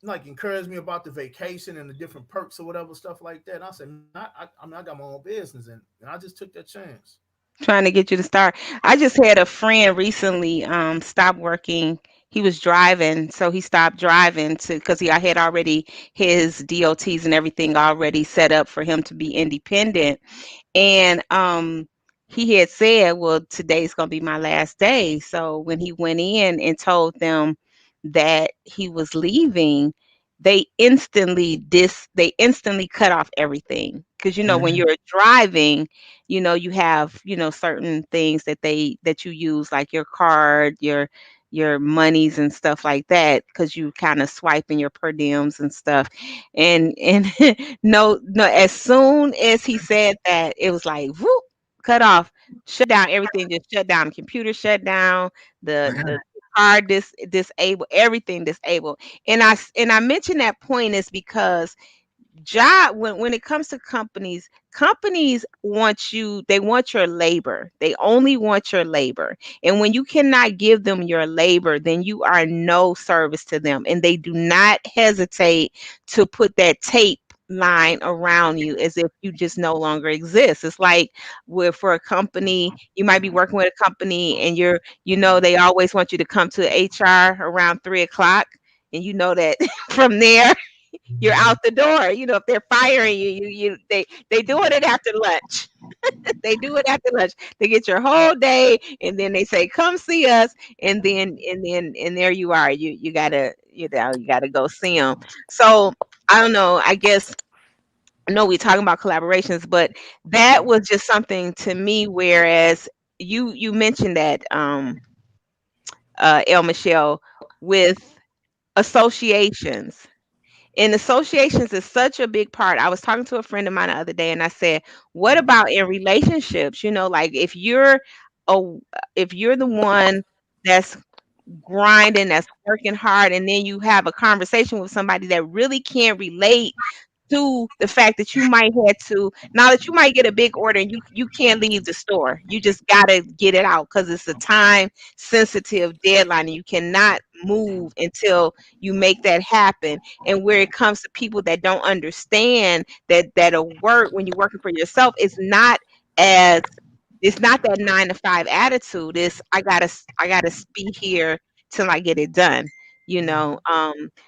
like encouraged me about the vacation and the different perks or whatever stuff like that. And I said, nah, I got my own business, and I just took that chance. Trying to get you to start. I just had a friend recently stop working. He was driving, so he stopped driving to because he I had already his DOTs and everything already set up for him to be independent. And he had said, well, today's going to be my last day. So when he went in and told them that he was leaving, they instantly cut off everything. Because when Mhm. you're driving, you have certain things that you use, like your card, your monies and stuff like that, because you kind of swiping your per diems and stuff. And no, no, as soon as he said that, it was like whoop, cut off, shut down, everything just shut down. The computer shut down, the Wow. card disabled, everything disabled. And I mentioned that point is because when it comes to companies want your labor. They only want your labor. And when you cannot give them your labor, then you are no service to them, and they do not hesitate to put that tape line around you as if you just no longer exist. It's like where for a company, you might be working with a company and they always want you to come to HR around 3 o'clock, and that from there you're Mhm. out the door. If they're firing you, they doing it after lunch. They do it after lunch. They get your whole day, and then they say, "Come see us," and there you are. You gotta you gotta go see them. So I don't know. I guess I know we're talking about collaborations, but that was just something to me. Whereas you mentioned that El Michelle, with associations. And associations is such a big part. I was talking to a friend of mine the other day, and I said, "What about in relationships? Like a if you're the one that's grinding, that's working hard, and then you have a conversation with somebody that really can't relate to the fact that you might have to now that you might get a big order and you can't leave the store. You just gotta get it out because it's a time sensitive deadline and you cannot move until you make that happen. And where it comes to people that don't understand that'll work when you're working for yourself, as it's not that 9 to 5 attitude. It's I gotta be here till I get it done.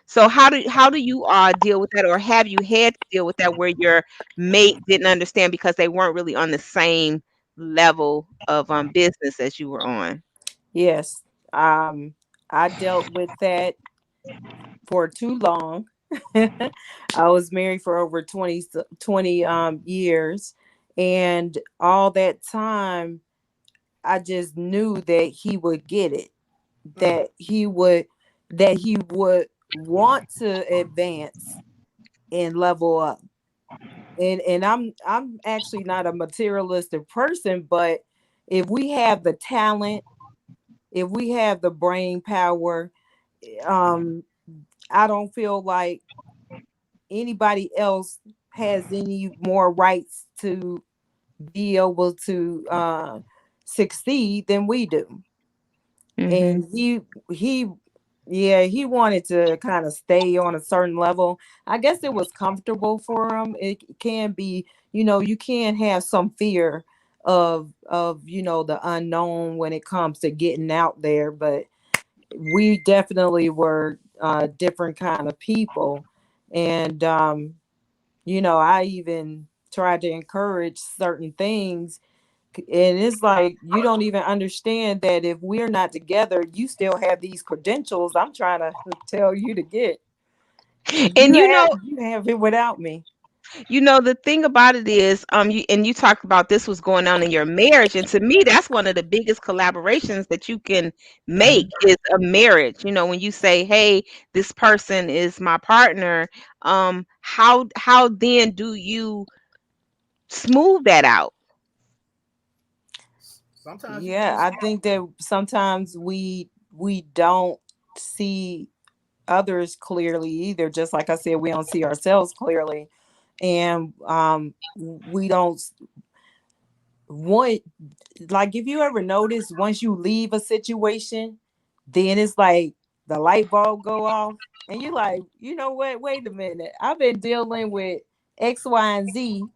So how do you deal with that, or have you had to deal with that where your mate didn't understand because they weren't really on the same level of business as you were on? Yes. Um, I dealt with that for too long. I was married for over 20 years, and all that time I just knew that he would get it, Mm, that he would want to advance and level up. And I'm actually not a materialistic person, but if we have the talent, if we have the brain power, um I don't feel like anybody else has any more rights to be able to succeed than we do. Mhm. And he Yeah, he wanted to kind of stay on a certain level. I guess it was comfortable for him. It can be, you can have some fear of the unknown when it comes to getting out there, but we definitely were different kind of people. And I even tried to encourage certain things, and it's like you don't even understand that if we're not together, you still have these credentials I'm trying to tell you to get. And You have it without me. the thing about it is, you talked about this was going on in your marriage, and to me, that's one of the biggest collaborations that you can make is a marriage. When you say, "Hey, this person is my partner," how then do you smooth that out? Sometimes you Yeah, just I think that sometimes we don't see others clearly either. Just like I said, we don't see ourselves clearly, and we don't want, like, if you ever notice, once you leave a situation, then it's like the light bulb go off, and you like, you know what? Wait a minute, I've been dealing with X, Y, and Z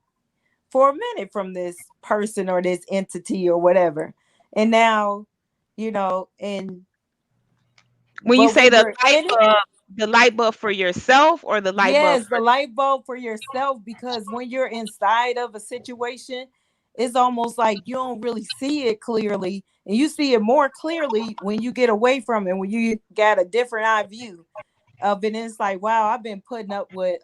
for a minute from this person or this entity or whatever, and now, and When you but say when you're in it. the light bulb for yourself or the light bulb Yes, for the light bulb for yourself, because when you're inside of a situation, it's almost like you don't really see it clearly. And you see it more clearly when you get away from it, when you got a different eye view of it. And it's like, wow, I've been putting up with,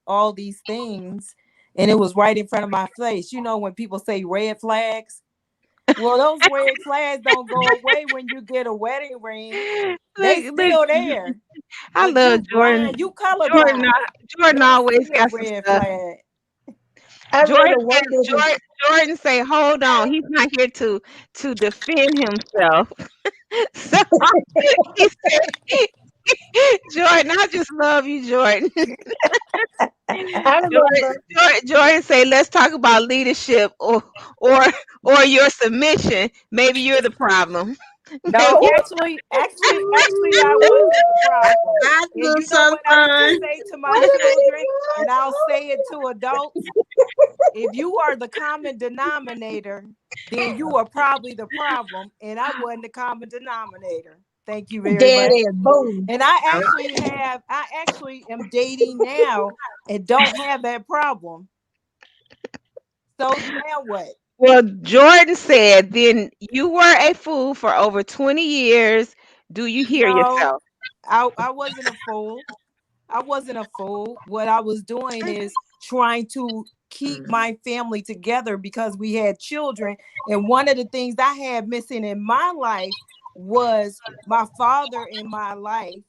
all these things. And it was right in front of my face. When people say red flags, well, those red flags don't go away when you get a wedding ring. They look, still there. I But love you Jordan. blind, you Jordan, colorblind. You Jordan don't see always a got some red stuff. flag. I Jordan remember one said, business. Jordan say, hold on, he's not here to defend himself. So he said, Jordan, I just love you, Jordan. I remember. Jordan say, let's talk about leadership or or your submission. Maybe you're the problem. No, actually, I wasn't the problem. I And do you know some what I used to fun. say to my What did I children, do? and I'll say it to adults: if you are the common denominator, then you are probably the problem, and I wasn't the common denominator. Thank you very Dead much. end. Boom. And I actually am dating now and don't have that problem. So now what? Well, Jordan said, then you were a fool for over 20 years. Do you hear No, yourself? I wasn't a fool. I wasn't a fool. What I was doing is trying to keep my family together because we had children. And one of the things I had missing in my life was my father in my life.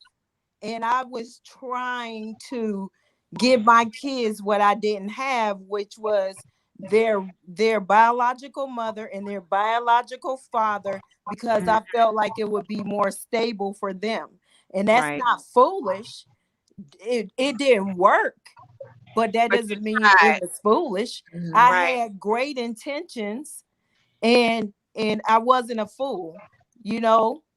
And I was trying to give my kids what I didn't have, which was their biological mother and their biological father, because Mm, I felt like it would be more stable for them. And that's right. not foolish. It didn't work, but that But you doesn't mean it tried. was foolish. I Mhm. Right. had great intentions, and I wasn't a fool,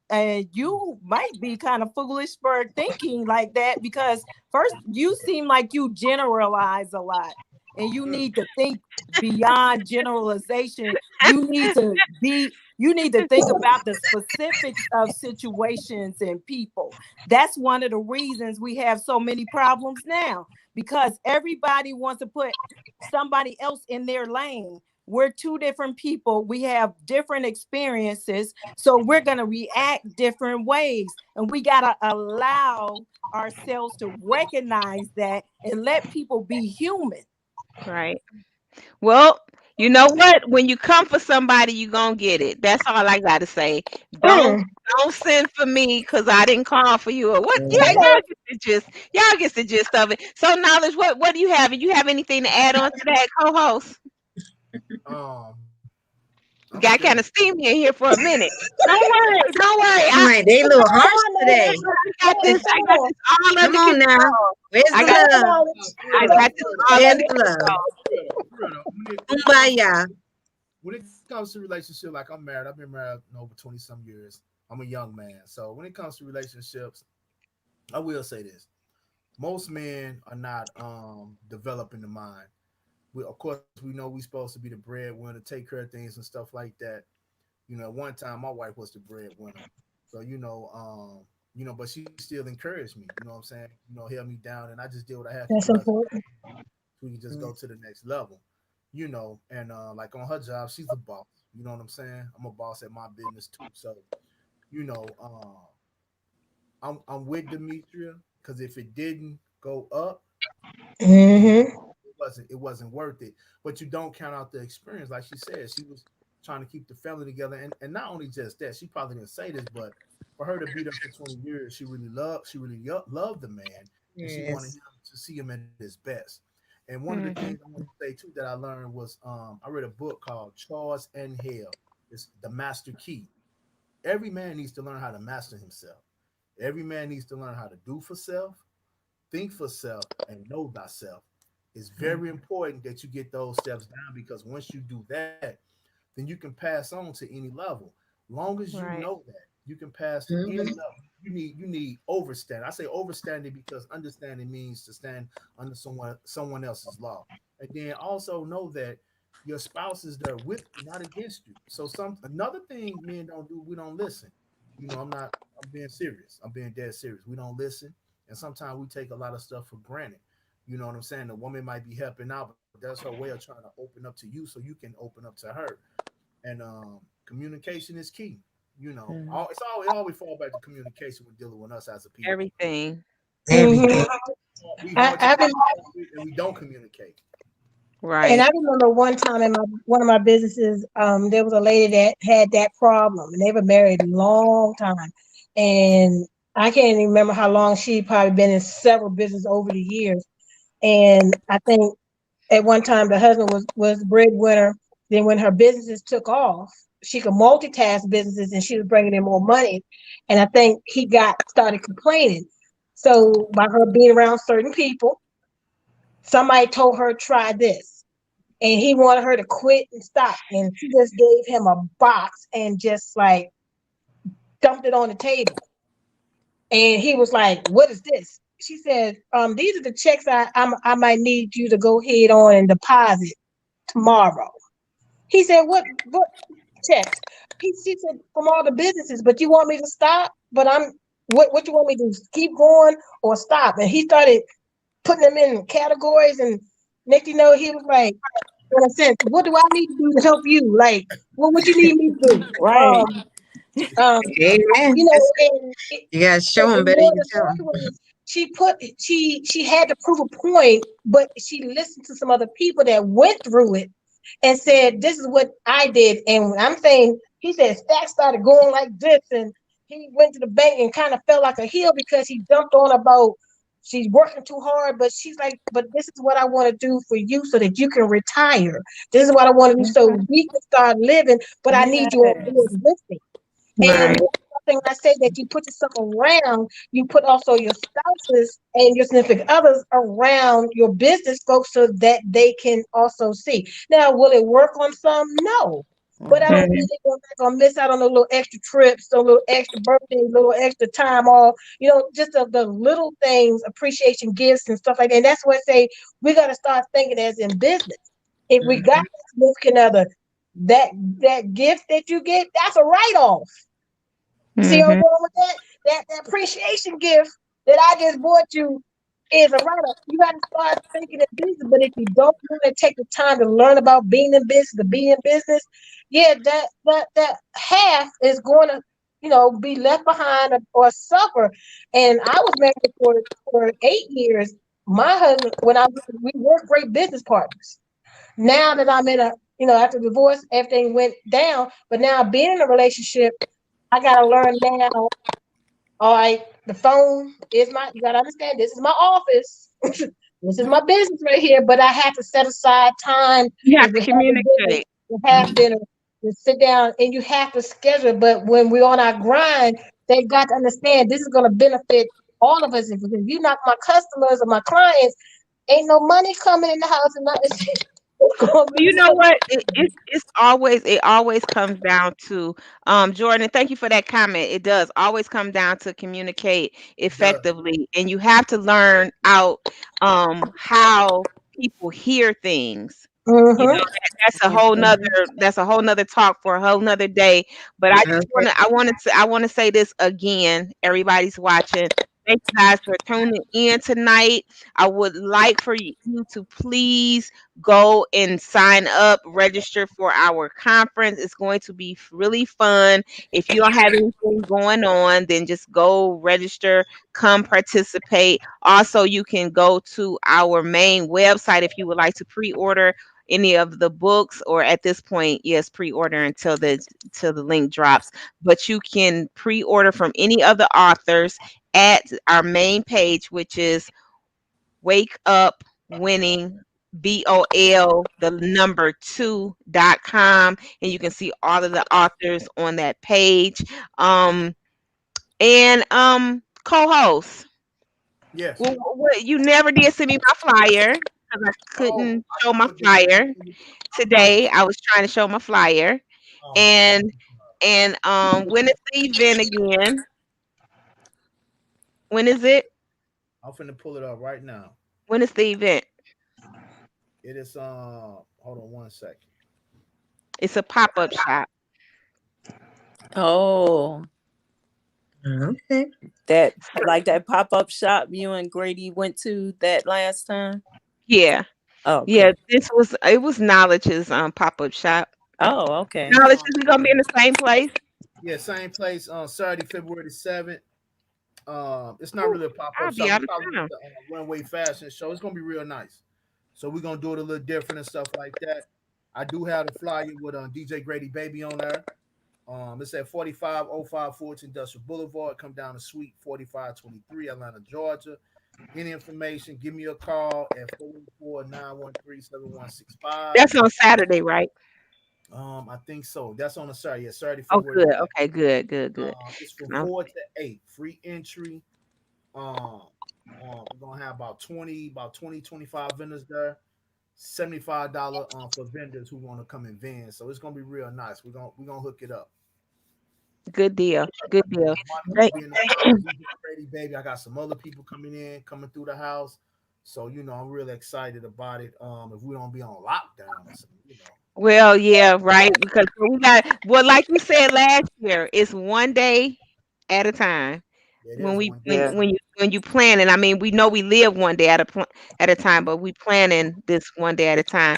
and you might be kind of foolish for thinking like that, because first, you seem like you generalize a lot, and you need to think beyond generalization. You need to think about the specifics of situations and people. That's one of the reasons we have so many problems now, because everybody wants to put somebody else in their lane. We're two different people. We have different experiences. So we're going to react different ways. And we got to allow ourselves to recognize that and let people be human. Right. Well, you know what? When you come for somebody, you gonna get it. That's all I gotta say. Don't Mm. don't send for me because I didn't call for you or what. Yeah, Mhm. y'all Hello. get the gist. Y'all get the gist of it. So, knowledge. What do you have? You have anything to add on to that, co-host? um I'm Got straight. kind of steamy in here for a minute. Don't worry. Don't worry. I'm like, they a little Come harsh on, today. Nolly. I got Come on, this. come I got on. this all Come under on now. control. Where's I the got Come on, love? Nolly. For I real though, got for this real though, all Where's under the love? control. for real though. Kumbaya. When it comes to relationship, like I'm married, I've been married over 20 some years. I'm a young man. So when it comes to relationships, I will say this. Most men are not developing the mind. Of course, we know we're supposed to be the breadwinner, take care of things and stuff like that. At one time my wife was the breadwinner. So, but she still encouraged me, you know what I'm saying? Held me down, and I just did what I had to That's do as a important. we can just go to the next level, and like on her job, she's a boss. You know what I'm saying? I'm a boss at my business too. So, you know, I'm with Demetria because if it didn't go up, then Mm-hmm. it wasn't worth it. But you don't count out the experience, like she said, she was trying to keep the family together, and not only just that, she probably didn't say this, but for her to be there for 20 years, she really loved the man, and she wanted Yes. him to see him at his best. And one of the things I Mhm. want to say too that I learned was I read a book called Charles and Hale. It's the Master Key. Every man needs to learn how to master himself. Every man needs to learn how to do for self, think for self, and know thyself. It's very important that you get those steps down because once you do that, then you can pass on to any level. Long as you Right. know that, you can pass to any Mhm. level. You need overstand. I say overstanding because understanding means to stand under someone else's law. And then also know that your spouse is there with you, not against you. So another thing men don't do, we don't listen. I'm being serious. I'm being dead serious. We don't listen. And sometimes we take a lot of stuff for granted. You know what I'm saying? The woman might be helping out, but that's her way of trying to open up to you so you can open up to her. And communication is key. Mhm. It always fall back to communication when dealing with us as a people. Everything. Mm-hmm. Everything. We I, hard to I get along with and we don't communicate. And I Right. remember one time in my one of my businesses, there was a lady that had that problem, and they were married a long time, and I can't even remember how long she probably been in several businesses over the years. And I think at one time the husband was breadwinner. Then when her businesses took off, she could multitask businesses, and she was bringing in more money. And I think he got started complaining. So by her being around certain people, somebody told her try this, and he wanted her to quit and stop. And she just gave him a box and just like dumped it on the table. And he was like, "What is this?" She said, "These are the checks I might need you to go ahead on and deposit tomorrow." He said, "What checks?" She said, "From all the businesses, but you want me to stop? But what you want me to do? Keep going or stop?" And he started putting them in categories, and next you know, he was like, in a sense, what do I need to do to help you? Like, what you need me to do? Right. Um, Amen. and You gotta show them the better more you the tell story them. was, she had to prove a point, but she listened to some other people that went through it and said, "This is what I did." And I'm saying, he said stacks started going like this, and he went to the bank and kind of felt like a heel because he dumped on about she's working too hard, but she's like, "But this is what I want to do for you so that you can retire. This is what I want to do so Mhm. we can start living, but I need you on board Yes. with me." And Right. something I say that you put yourself around, you put also your spouses and your significant others around your business folks so that they can also see. Now, will it work on some? No. But I don't Mhm. think Mhm. they're gonna miss out on those little extra trips, those little extra birthdays, little extra time off, just the little things, appreciation gifts and stuff like that. And that's what I say we gotta start thinking as in business. If we got Mhm. a significant other, that that gift that you get, that's a write-off. You see where I'm Mhm. going with that? That appreciation gift that I just bought you is a write-off. You got to start thinking in business. But if you don't want to take the time to learn about being in business, to be in business, yeah, that half is going to, be left behind or suffer. And I was married for 8 years. My husband, we were great business partners. Now that I'm in after divorce, everything went down. But now being in a relationship, I gotta learn now. All right, the phone is you gotta understand this is my office. This is my business right here, but I have to set aside time You have if to we have a dinner, communicate. we have dinner, to sit down and you have to schedule it. But when we're on our grind, they've got to understand this is gonna benefit all of us. If you knock my customers or my clients, ain't no money coming in the house and nothing. Gonna You mess know up. what? It always comes down to Jordan, thank you for that comment. It does always come down to communicate It does. effectively, and you have to learn out how people hear things. You know, Mm-hmm. that's a whole nother talk for a whole nother day. But Okay. I want to say this again. Everybody's watching. Thank you guys for tuning in tonight. I would like for you to please go and sign up, register for our conference. It's going to be really fun. If you don't have anything going on, then just go register, come participate. Also, you can go to our main website if you would like to pre-order any of the books, or at this point, yes, pre-order until the link drops. But you can pre-order from any of the authors at our main page, which is Wake Up Winning BOL the number 2.com, and you can see all of the authors on that page. And co-host. Yes. Well, you never did send me my flyer because I Oh, couldn't I show my can put this flyer in. today. I was trying to show my flyer, Oh, and when is the event again? When is it? I'm finna pull it up right now. When is the event? It is hold on one second. It's a pop-up shop. Oh, Okay. that like that pop-up shop you and Grady went to that last time? Yeah, Okay. yeah. It was Knowledge's pop-up shop. Oh, okay. Knowledge, is it gonna be in the same place? Yeah, same place on Saturday, February the 7th. It's not Ooh, really a pop up I'll be shop. out It's of probably town. like a runway fashion show. It's gonna be real nice. So we're gonna do it a little different and stuff like that. I do have the flyer with DJ Grady Baby on there. It's at 4505 Forts Industrial Boulevard. Come down to Suite 4523, Atlanta, Georgia. Any information, give me a call at 414-913-7165. That's on Saturday, right? I think so. That's on a Saturday. Yeah, Saturday, Oh, February good. the 7th. Okay, good, good, good. It's from 'Cause 4 to 8. Free entry. Um, we're gonna have about 20, 25 vendors there. $75 for vendors who want to come in vans. So it's gonna be real nice. We're gonna hook it up. Good deal. Good deal. Monica Thank, gonna be in the house, DJ Brady baby. I got some other people coming through the house. So I'm really excited about it. If we don't be on lockdown or something. well, yeah, right. Because we got like you said last year, it's one day at a time. It When is we one day at a Yeah. time. when you planning, I mean, we know we live one day at a time, but we planning this one day at a time.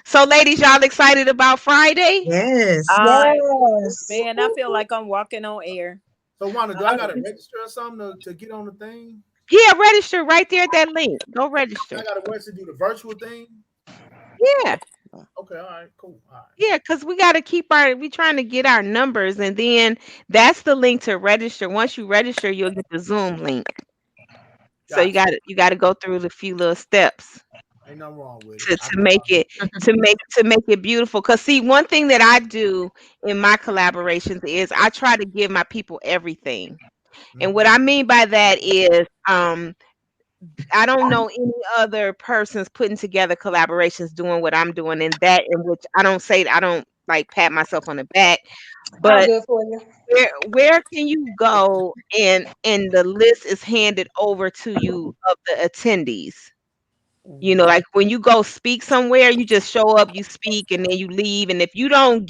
So ladies, y'all excited about Friday? Yes. I Yes. man, I feel like I'm walking on air. So Wanda, do I Uh, gotta register or something to get on the thing? Yeah, register right there at that link. Go I register. gotta register to do the virtual thing. Yeah. Okay, all right, cool. All right. Yeah, because we got to we trying to get our numbers, and then that's the link to register. Once you register, you'll get the Zoom link. So Gotcha. you got to go through the few little steps Ain't nothing wrong with it. to I to can make follow. it to make it beautiful. Cause see, one thing that I do in my collaborations is I try to give my people everything. And what Hmm. I mean by that is I don't know any other persons putting together collaborations doing what I'm doing, in that in which I don't like pat myself on the back, I'll but do it for you. where can you go and the list is handed over to you of the attendees? You know, mhm. like when you go speak somewhere, you just show up, you speak, and then you leave. And if you don't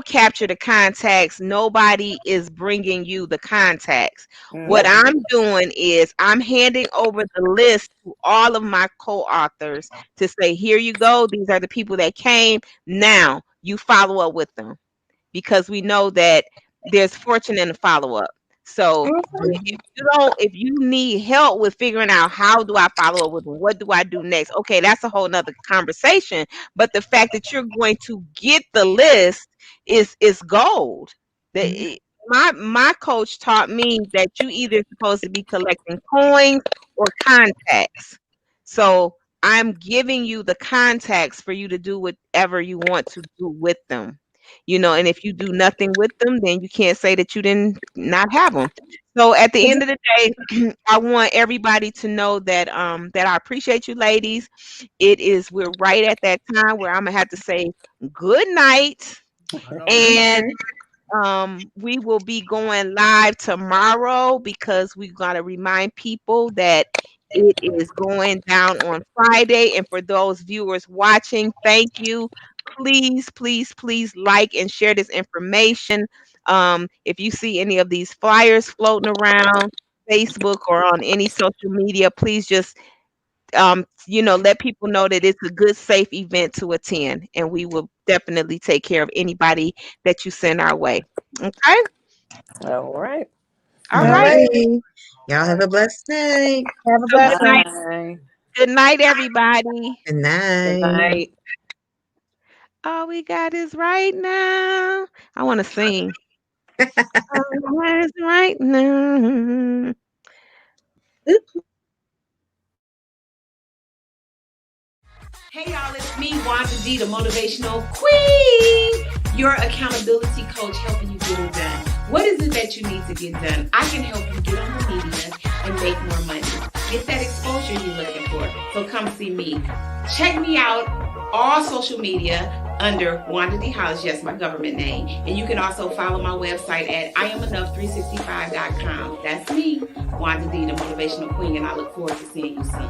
capture the contacts, nobody is bringing you the contacts. What Yep. Mhm. I'm doing is I'm handing over the list to all of my co-authors to say, here you go. These are the people that came. Now you follow up with them, because we know that there's fortune in the follow up. So Mhm. if you need help with figuring out how do I follow up with them, what do I do next? Okay, that's a whole nother conversation. But the fact that you're going to get the list is gold. My coach taught me that you either supposed to be collecting coins or contacts. So I'm giving you the contacts for you to do whatever you want to do with them. And if you do nothing with them, then you can't say that you didn't not have them. So at the end of the day, I want everybody to know that I appreciate you ladies. We're right at that time where I'm gonna have to say good night. I know, right? And we will be going live tomorrow because we got to remind people that it is going down on Friday. And for those viewers watching, thank you. Please, please, please like and share this information. If you see any of these flyers floating around Facebook or on any social media, please just let people know that it's a good, safe event to attend, and we will definitely take care of anybody that you send our way. Okay. All right. All All right. right. Alrighty. Y'all have a blessed night. Have a So blessed night. Bye. good night, everybody. Good Good night. night. All we got is right now. I want to sing. All we got is right now. Hey y'all, it's me, Wanda D, the motivational queen, your accountability coach helping you get it done. What is it that you need to get done? I can help you get on the media and make more money. Get that exposure you're looking for. So come see me. Check me out all social media under Wanda D Hollis, yes, my government name. And you can also follow my website at IamEnough365.com. That's me, Wanda D, the motivational queen, and I look forward to seeing you soon.